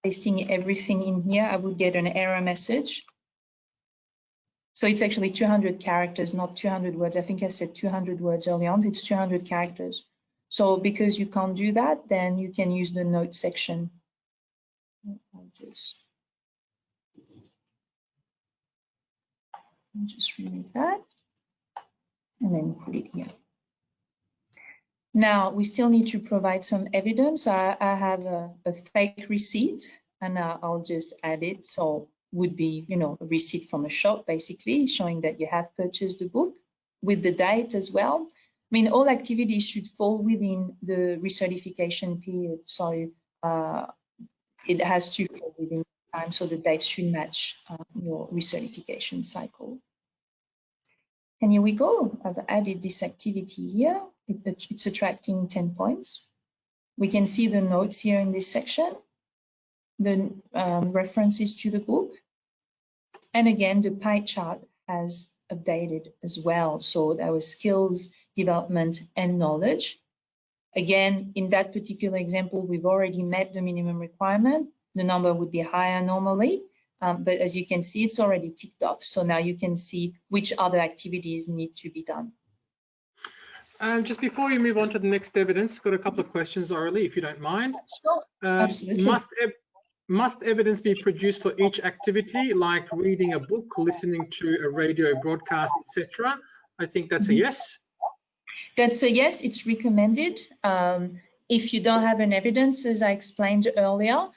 pasting everything in here, I would get an error message. So it's actually 200 characters, not 200 words. I think I said 200 words early on, it's 200 characters. So because you can't do that, then you can use the note section. I'll just remove that and then put it here. Now, we still need to provide some evidence. I have a fake receipt and I'll just add it. So would be, you know, a receipt from a shop, basically, showing that you have purchased the book with the date as well. I mean, all activities should fall within the recertification period. So it has to fall within time. So the dates should match your recertification cycle. And here we go. I've added this activity here. It's attracting 10 points. We can see the notes here in this section, the references to the book. And again, the pie chart has updated as well. So there was skills, development, and knowledge. Again, in that particular example, we've already met the minimum requirement. The number would be higher normally. But as you can see, it's already ticked off. So now you can see which other activities need to be done. Just before you move on to the next evidence, got a couple of questions, Aurelie, if you don't mind. Sure, absolutely. Must evidence be produced for each activity, like reading a book, listening to a radio broadcast, etc.? I think that's a yes. That's a yes, it's recommended. If you don't have an evidence, as I explained earlier,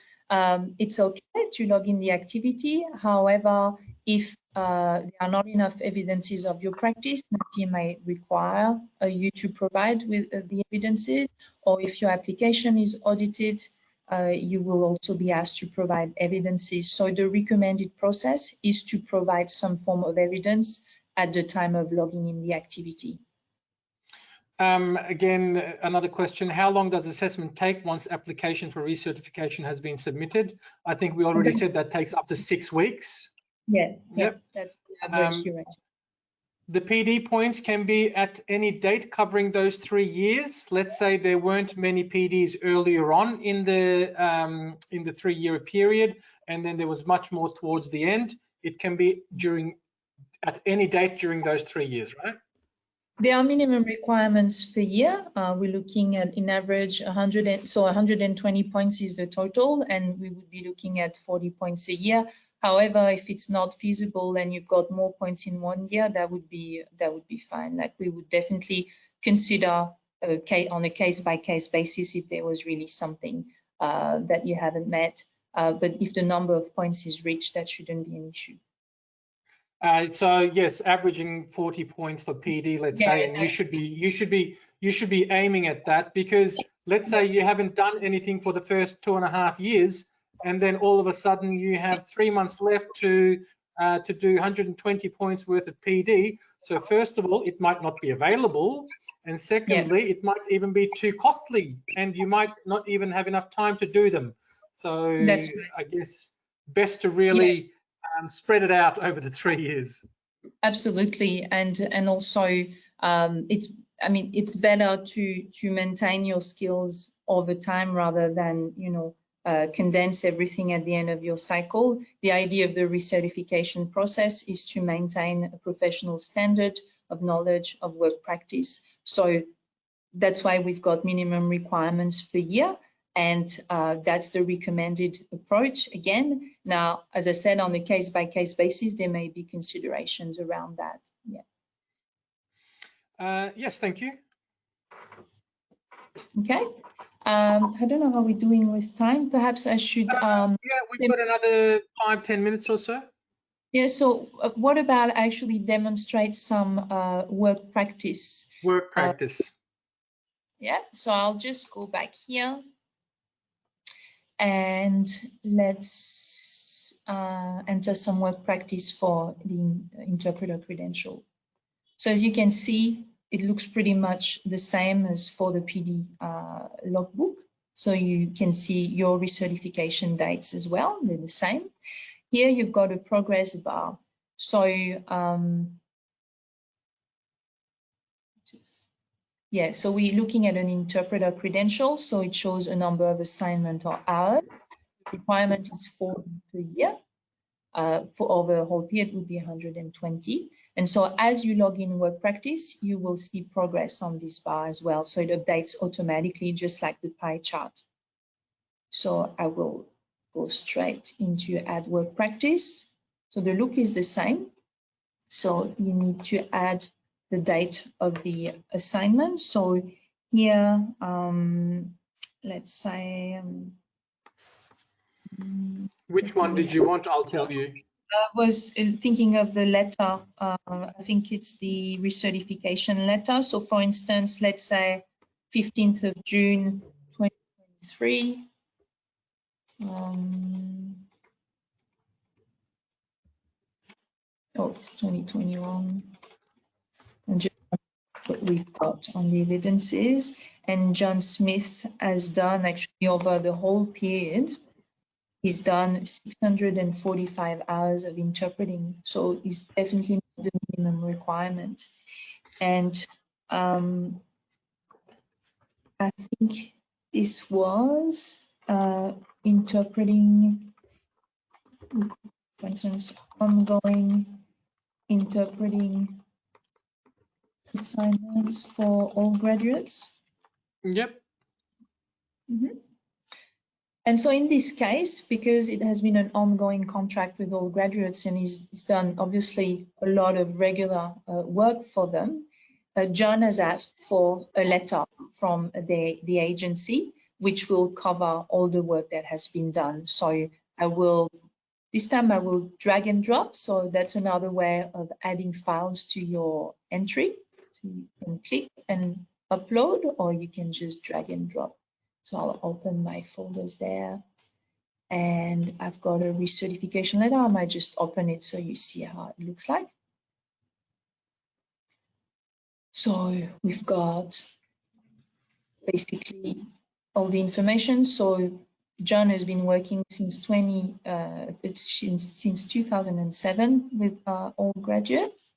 it's okay to log in the activity. However, if there are not enough evidences of your practice, NAATI may require you to provide with the evidences, or if your application is audited, you will also be asked to provide evidences. So the recommended process is to provide some form of evidence at the time of logging in the activity. Again, another question, how long does assessment take once application for recertification has been submitted? I think we already said that takes up to 6 weeks. Yeah, Yep. That's the average duration. The PD points can be at any date covering those 3 years. Let's say there weren't many PDs earlier on in the 3-year period, and then there was much more towards the end. It can be at any date during those 3 years, right? There are minimum requirements per year. We're looking at, in average, 120 points is the total, and we would be looking at 40 points a year. However, if it's not feasible and you've got more points in 1 year, that would be fine. Like, we would definitely consider on a case-by-case basis if there was really something that you haven't met. But if the number of points is reached, that shouldn't be an issue. So yes, averaging 40 points for PD, let's say, and you should be aiming at that, because let's say you haven't done anything for the first 2.5 years, and then all of a sudden you have 3 months left to do 120 points worth of PD. So first of all, it might not be available, and secondly, it might even be too costly, and you might not even have enough time to do them. So I guess best to really spread it out over the 3 years. Absolutely, and also it's better to maintain your skills over time rather than condense everything at the end of your cycle. The idea of the recertification process is to maintain a professional standard of knowledge of work practice. So that's why we've got minimum requirements per year. And that's the recommended approach again. Now, as I said, on a case-by-case basis, there may be considerations around that. Yes, thank you. Okay. I don't know how we're doing with time. Perhaps I should... yeah, we've got another 5-10 minutes or so. Yeah, so what about actually demonstrate some work practice? Work practice. Yeah, so I'll just go back here. And let's enter some work practice for the interpreter credential. So as you can see, it looks pretty much the same as for the PD logbook. So you can see your recertification dates as well, they're the same. Here you've got a progress bar. So so we're looking at an interpreter credential. So it shows a number of assignment or hours. The requirement is 4 per year. For over a whole period would be 120. And so as you log in work practice, you will see progress on this bar as well. So it updates automatically, just like the pie chart. So I will go straight into add work practice. So the look is the same. So you need to add the date of the assignment. So here, let's say, which one did you want? I'll tell you. I was thinking of the letter. I think it's the recertification letter. So for instance, let's say 15th of June, 2023. It's 2021. And just what we've got on the evidences. And John Smith has done actually over the whole period, he's done 645 hours of interpreting. So it's definitely the minimum requirement. And I think this was interpreting, for instance, ongoing interpreting assignments for all graduates. Yep. Mm-hmm. And so in this case, because it has been an ongoing contract with all graduates and he's done obviously a lot of regular work for them, John has asked for a letter from the agency, which will cover all the work that has been done. So this time I will drag and drop. So that's another way of adding files to your entry. So you can click and upload, or you can just drag and drop. So I'll open my folders there. And I've got a recertification letter. I might just open it so you see how it looks like. So we've got basically all the information. So John has been working since 2007 with all graduates.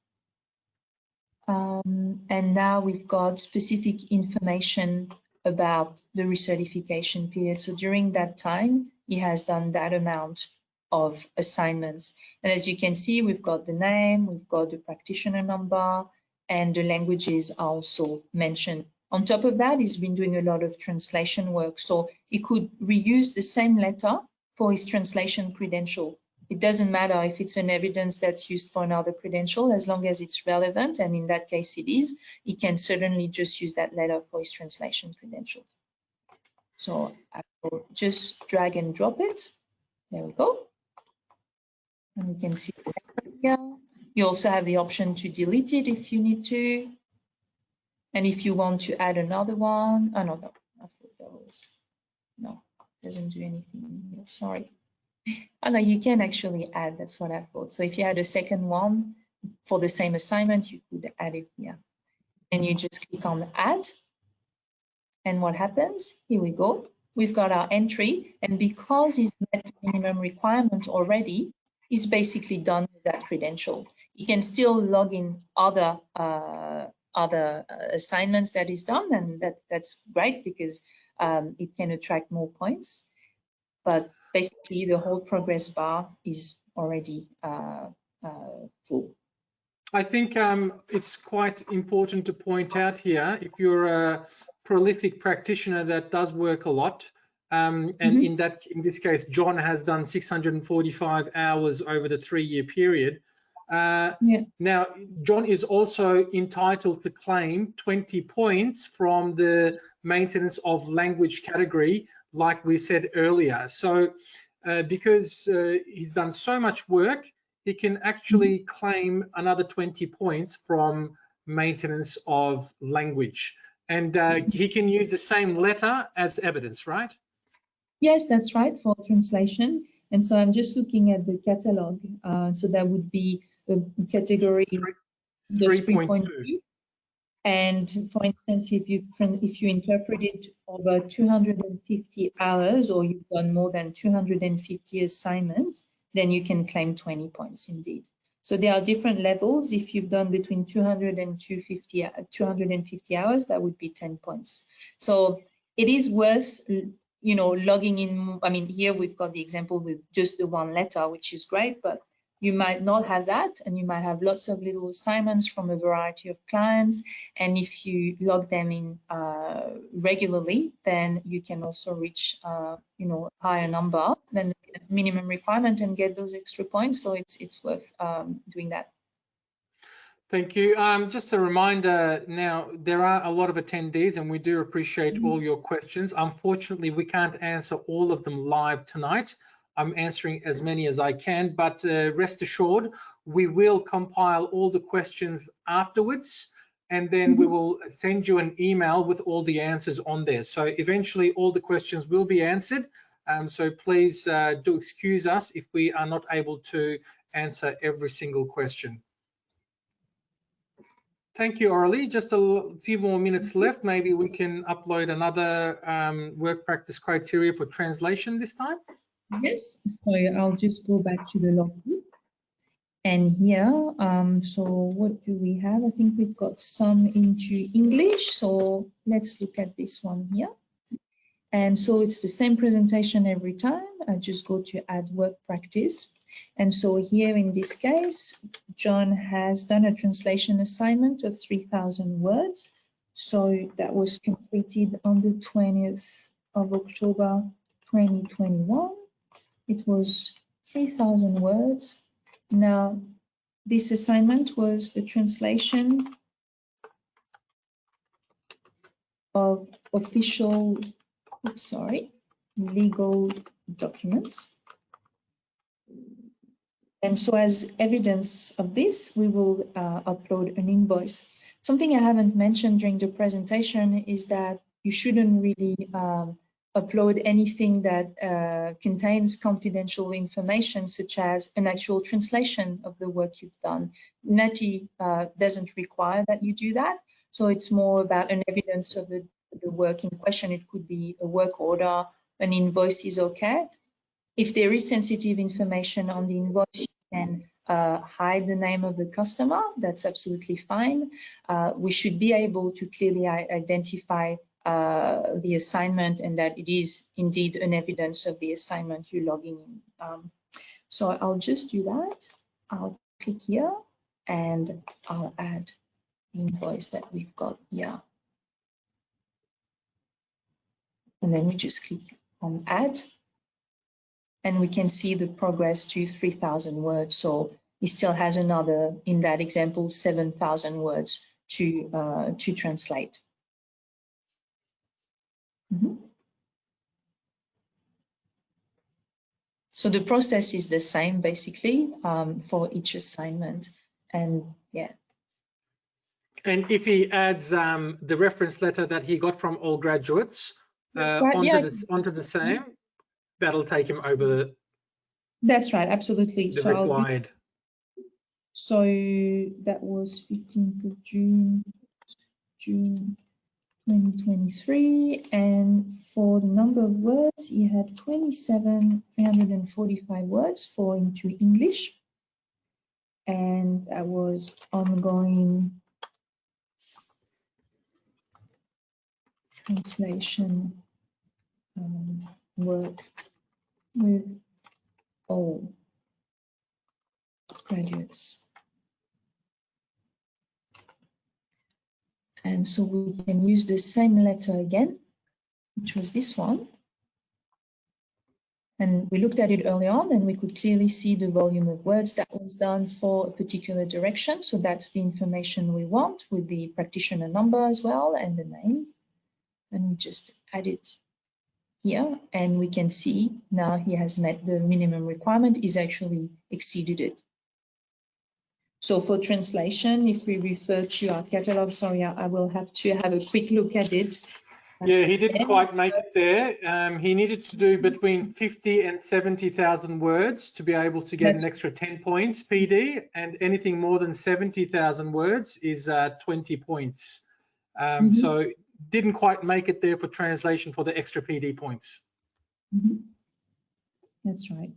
And now we've got specific information about the recertification period. So during that time, he has done that amount of assignments. And as you can see, we've got the name, we've got the practitioner number, and the languages are also mentioned. On top of that, he's been doing a lot of translation work. So he could reuse the same letter for his translation credential. It doesn't matter if it's an evidence that's used for another credential, as long as it's relevant, and in that case it is, he can certainly just use that letter for his translation credential. So I will just drag and drop it. There we go. And we can see here. You also have the option to delete it if you need to. And if you want to add another one, oh no, I thought that was, no, doesn't do anything here, sorry. Oh no, you can actually add, that's what I thought. So if you had a second one for the same assignment, you could add it here. And you just click on add. And what happens? Here we go. We've got our entry, and because he's met the minimum requirement already, he's basically done with that credential. He can still log in other assignments that he's done, and that's great because it can attract more points. But basically, the whole progress bar is already full. I think it's quite important to point out here, if you're a prolific practitioner that does work a lot, and in this case, John has done 645 hours over the 3-year period. Now, John is also entitled to claim 20 points from the maintenance of language category, like we said earlier. So because he's done so much work, he can actually claim another 20 points from maintenance of language. And he can use the same letter as evidence, right? Yes, that's right, for translation. And so I'm just looking at the catalog. So that would be the category 3.2. And for instance, if you interpreted over 250 hours, or you've done more than 250 assignments, then you can claim 20 points indeed. So there are different levels. If you've done between 200 and 250 hours, that would be 10 points. So it is worth, you know, logging in. I mean, here we've got the example with just the one letter, which is great, but you might not have that, and you might have lots of little assignments from a variety of clients. And if you log them in regularly, then you can also reach, you know, a higher number than the minimum requirement and get those extra points. So it's worth doing that. Thank you. Just a reminder, now there are a lot of attendees, and we do appreciate all your questions. Unfortunately, we can't answer all of them live tonight. I'm answering as many as I can, but rest assured, we will compile all the questions afterwards, and then we will send you an email with all the answers on there. So eventually all the questions will be answered. So please do excuse us if we are not able to answer every single question. Thank you, Aurelie. Just a few more minutes left. Maybe we can upload another work practice criteria for translation this time. Yes, so I'll just go back to the logbook. And here, so what do we have? I think we've got some into English. So let's look at this one here. And so it's the same presentation every time. I just go to add work practice. And so here in this case, John has done a translation assignment of 3,000 words. So that was completed on the 20th of October, 2021. It was 3,000 words. Now, this assignment was the translation of official, legal documents. And so as evidence of this, we will upload an invoice. Something I haven't mentioned during the presentation is that you shouldn't really upload anything that contains confidential information, such as an actual translation of the work you've done. NAATI doesn't require that you do that, so it's more about an evidence of the work in question. It could be a work order, an invoice is okay. If there is sensitive information on the invoice, you can hide the name of the customer. That's absolutely fine. We should be able to clearly identify the assignment and that it is indeed an evidence of the assignment you're logging in. So I'll just do that. I'll click here and I'll add the invoice that we've got here. And then we just click on add. And we can see the progress to 3,000 words. So he still has another, in that example, 7,000 words to translate. So the process is the same, basically, for each assignment. And yeah. And if he adds the reference letter that he got from all graduates onto the same, that'll take him over the. That's right, absolutely. The required. So that was 15th of June 2023, and for the number of words, he had 27,345 words for into English, and that was ongoing translation work with all graduates. And so we can use the same letter again, which was this one. And we looked at it early on and we could clearly see the volume of words that was done for a particular direction. So that's the information we want, with the practitioner number as well and the name. And we just add it here, and we can see now he has met the minimum requirement, he's actually exceeded it. So for translation, if we refer to our catalog, sorry, I will have to have a quick look at it. Yeah, he didn't quite make it there. He needed to do between 50 and 70,000 words to be able to get an extra 10 points PD, and anything more than 70,000 words is 20 points. So didn't quite make it there for translation for the extra PD points. That's right.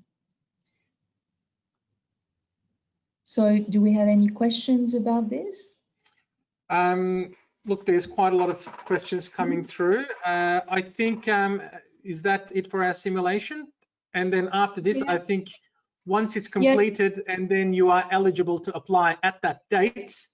So do we have any questions about this? Look, there's quite a lot of questions coming through. I think, is that it for our simulation? And then after this, I think once it's completed and then you are eligible to apply at that date.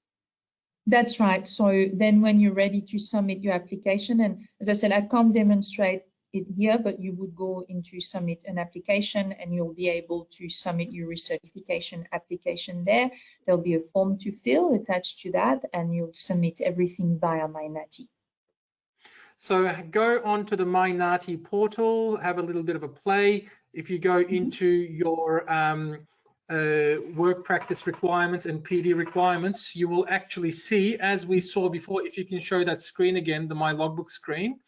That's right. So then when you're ready to submit your application, and as I said, I can't demonstrate it here, but you would go into submit an application and you'll be able to submit your recertification application there. There'll be a form to fill attached to that, and you'll submit everything via MyNAATI. So go on to the MyNAATI portal, have a little bit of a play. If you go into your work practice requirements and PD requirements, you will actually see, as we saw before, if you can show that screen again, the My Logbook screen.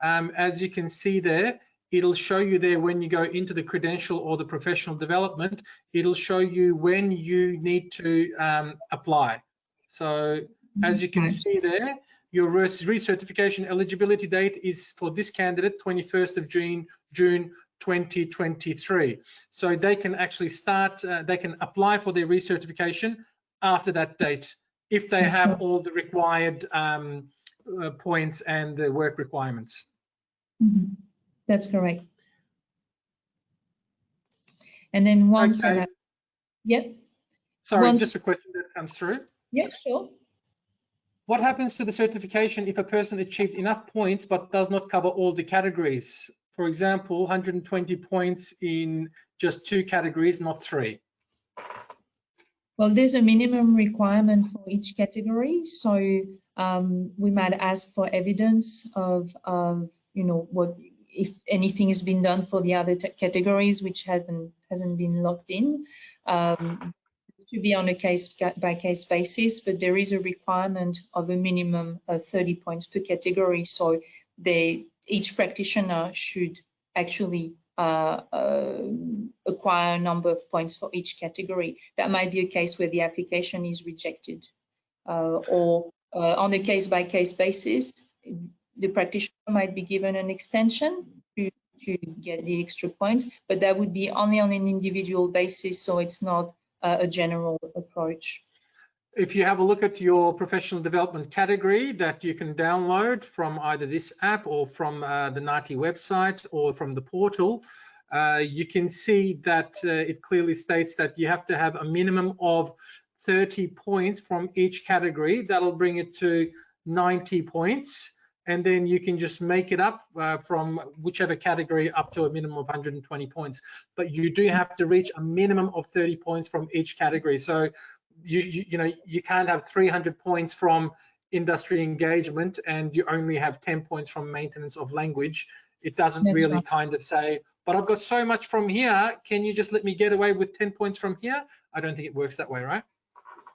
As you can see there, it'll show you there when you go into the credential or the professional development, it'll show you when you need to apply. So as you can see there, your recertification eligibility date is for this candidate, 21st of June 2023. So they can actually start, they can apply for their recertification after that date if they have all the required points and the work requirements. That's correct. And then once that, Sorry, just a question that comes through. Yeah, sure. What happens to the certification if a person achieves enough points but does not cover all the categories? For example, 120 points in just 2 categories, not 3. Well, there's a minimum requirement for each category. So we might ask for evidence of you know, what, if anything has been done for the other categories which hasn't been logged in. To be on a case-by-case basis, but there is a requirement of a minimum of 30 points per category. So they each practitioner should actually acquire a number of points for each category. That might be a case where the application is rejected, or on a case-by-case basis, the practitioner might be given an extension to get the extra points, but that would be only on an individual basis, so it's not a general approach. If you have a look at your professional development category that you can download from either this app or from the NAATI website or from the portal, you can see that it clearly states that you have to have a minimum of 30 points from each category. That'll bring it to 90 points. And then you can just make it up from whichever category up to a minimum of 120 points. But you do have to reach a minimum of 30 points from each category. So you can't have 300 points from industry engagement and you only have 10 points from maintenance of language. It doesn't That's really right. kind of say, but I've got so much from here, can you just let me get away with 10 points from here? I don't think it works that way, right?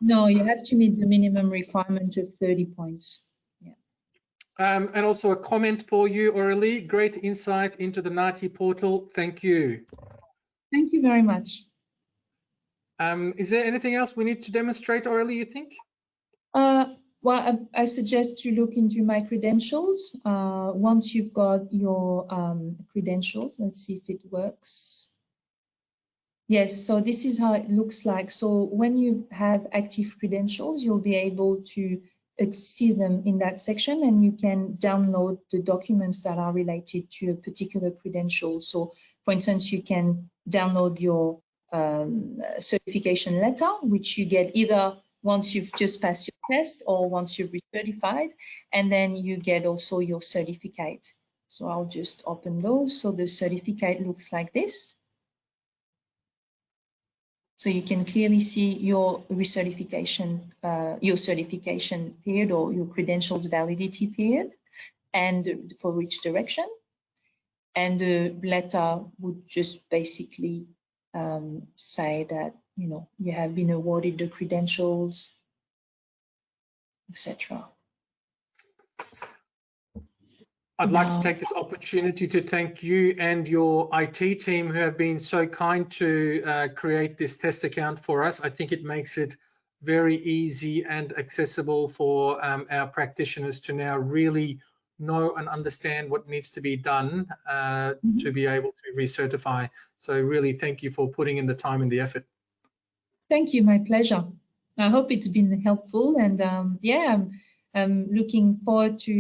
No, you have to meet the minimum requirement of 30 points. Yeah. And also a comment for you, Aurélie. Great insight into the NAATI portal. Thank you. Thank you very much. Is there anything else we need to demonstrate, Aurélie, you think? Well, I suggest you look into my credentials. Once you've got your credentials, let's see if it works. Yes, so this is how it looks like. So when you have active credentials, you'll be able to see them in that section, and you can download the documents that are related to a particular credential. So for instance, you can download your certification letter, which you get either once you've just passed your test or once you've recertified, and then you get also your certificate. So I'll just open those. So the certificate looks like this. So you can clearly see your recertification, your certification period or your credentials validity period, and for which direction. And the letter would just basically say that you have been awarded the credentials, etc. I'd like to take this opportunity to thank you and your IT team who have been so kind to create this test account for us. I think it makes it very easy and accessible for our practitioners to now really know and understand what needs to be done to be able to recertify. So really thank you for putting in the time and the effort. Thank you, my pleasure. I hope it's been helpful, and yeah, I'm looking forward to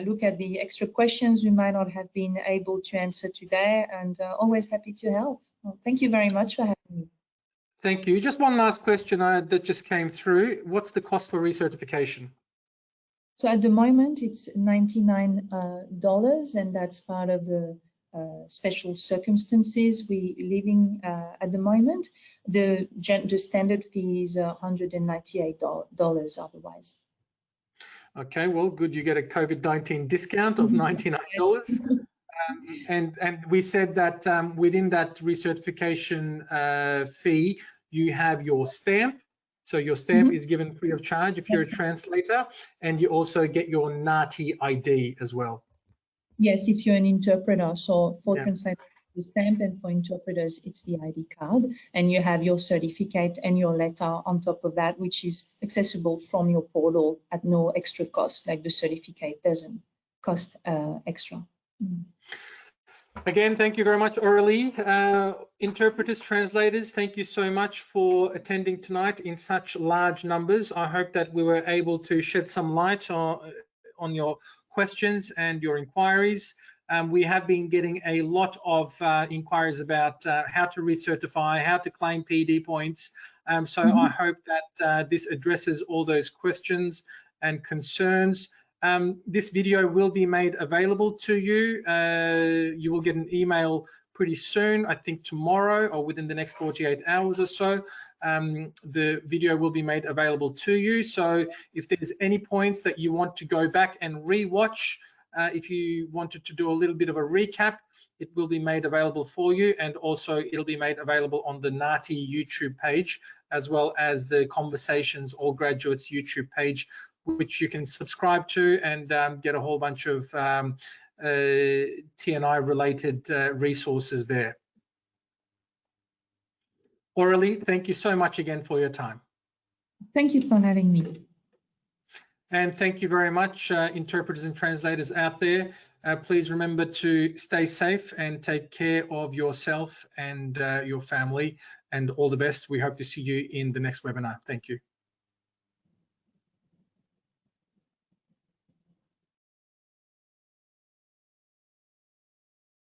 look at the extra questions we might not have been able to answer today, and always happy to help. Well, thank you very much for having me. Thank you. Just one last question that just came through. What's the cost for recertification? So at the moment it's $99, and that's part of the special circumstances we living at the moment. The standard fee is $198 otherwise. Okay, well, good. You get a COVID-19 discount of $99. And we said that within that recertification fee, you have your stamp. So your stamp is given free of charge if you're a translator, and you also get your NAATI ID as well. Yes, if you're an interpreter. So for translators, the stamp, and for interpreters, it's the ID card, and you have your certificate and your letter on top of that, which is accessible from your portal at no extra cost. Like the certificate doesn't cost extra. Again, thank you very much, Aurélie. Interpreters, translators, thank you so much for attending tonight in such large numbers. I hope that we were able to shed some light on your questions and your inquiries. We have been getting a lot of inquiries about how to recertify, how to claim PD points. So I hope that this addresses all those questions and concerns. This video will be made available to you. You will get an email pretty soon, I think tomorrow or within the next 48 hours or so. The video will be made available to you. So if there's any points that you want to go back and re-watch, if you wanted to do a little bit of a recap, it will be made available for you, and also it'll be made available on the NAATI YouTube page, as well as the Conversations All Graduates YouTube page, which you can subscribe to and get a whole bunch of TNI related resources there. Aurelie, thank you so much again for your time. Thank you for having me. And thank you very much, interpreters and translators out there. Please remember to stay safe and take care of yourself and your family, and all the best. We hope to see you in the next webinar. Thank you.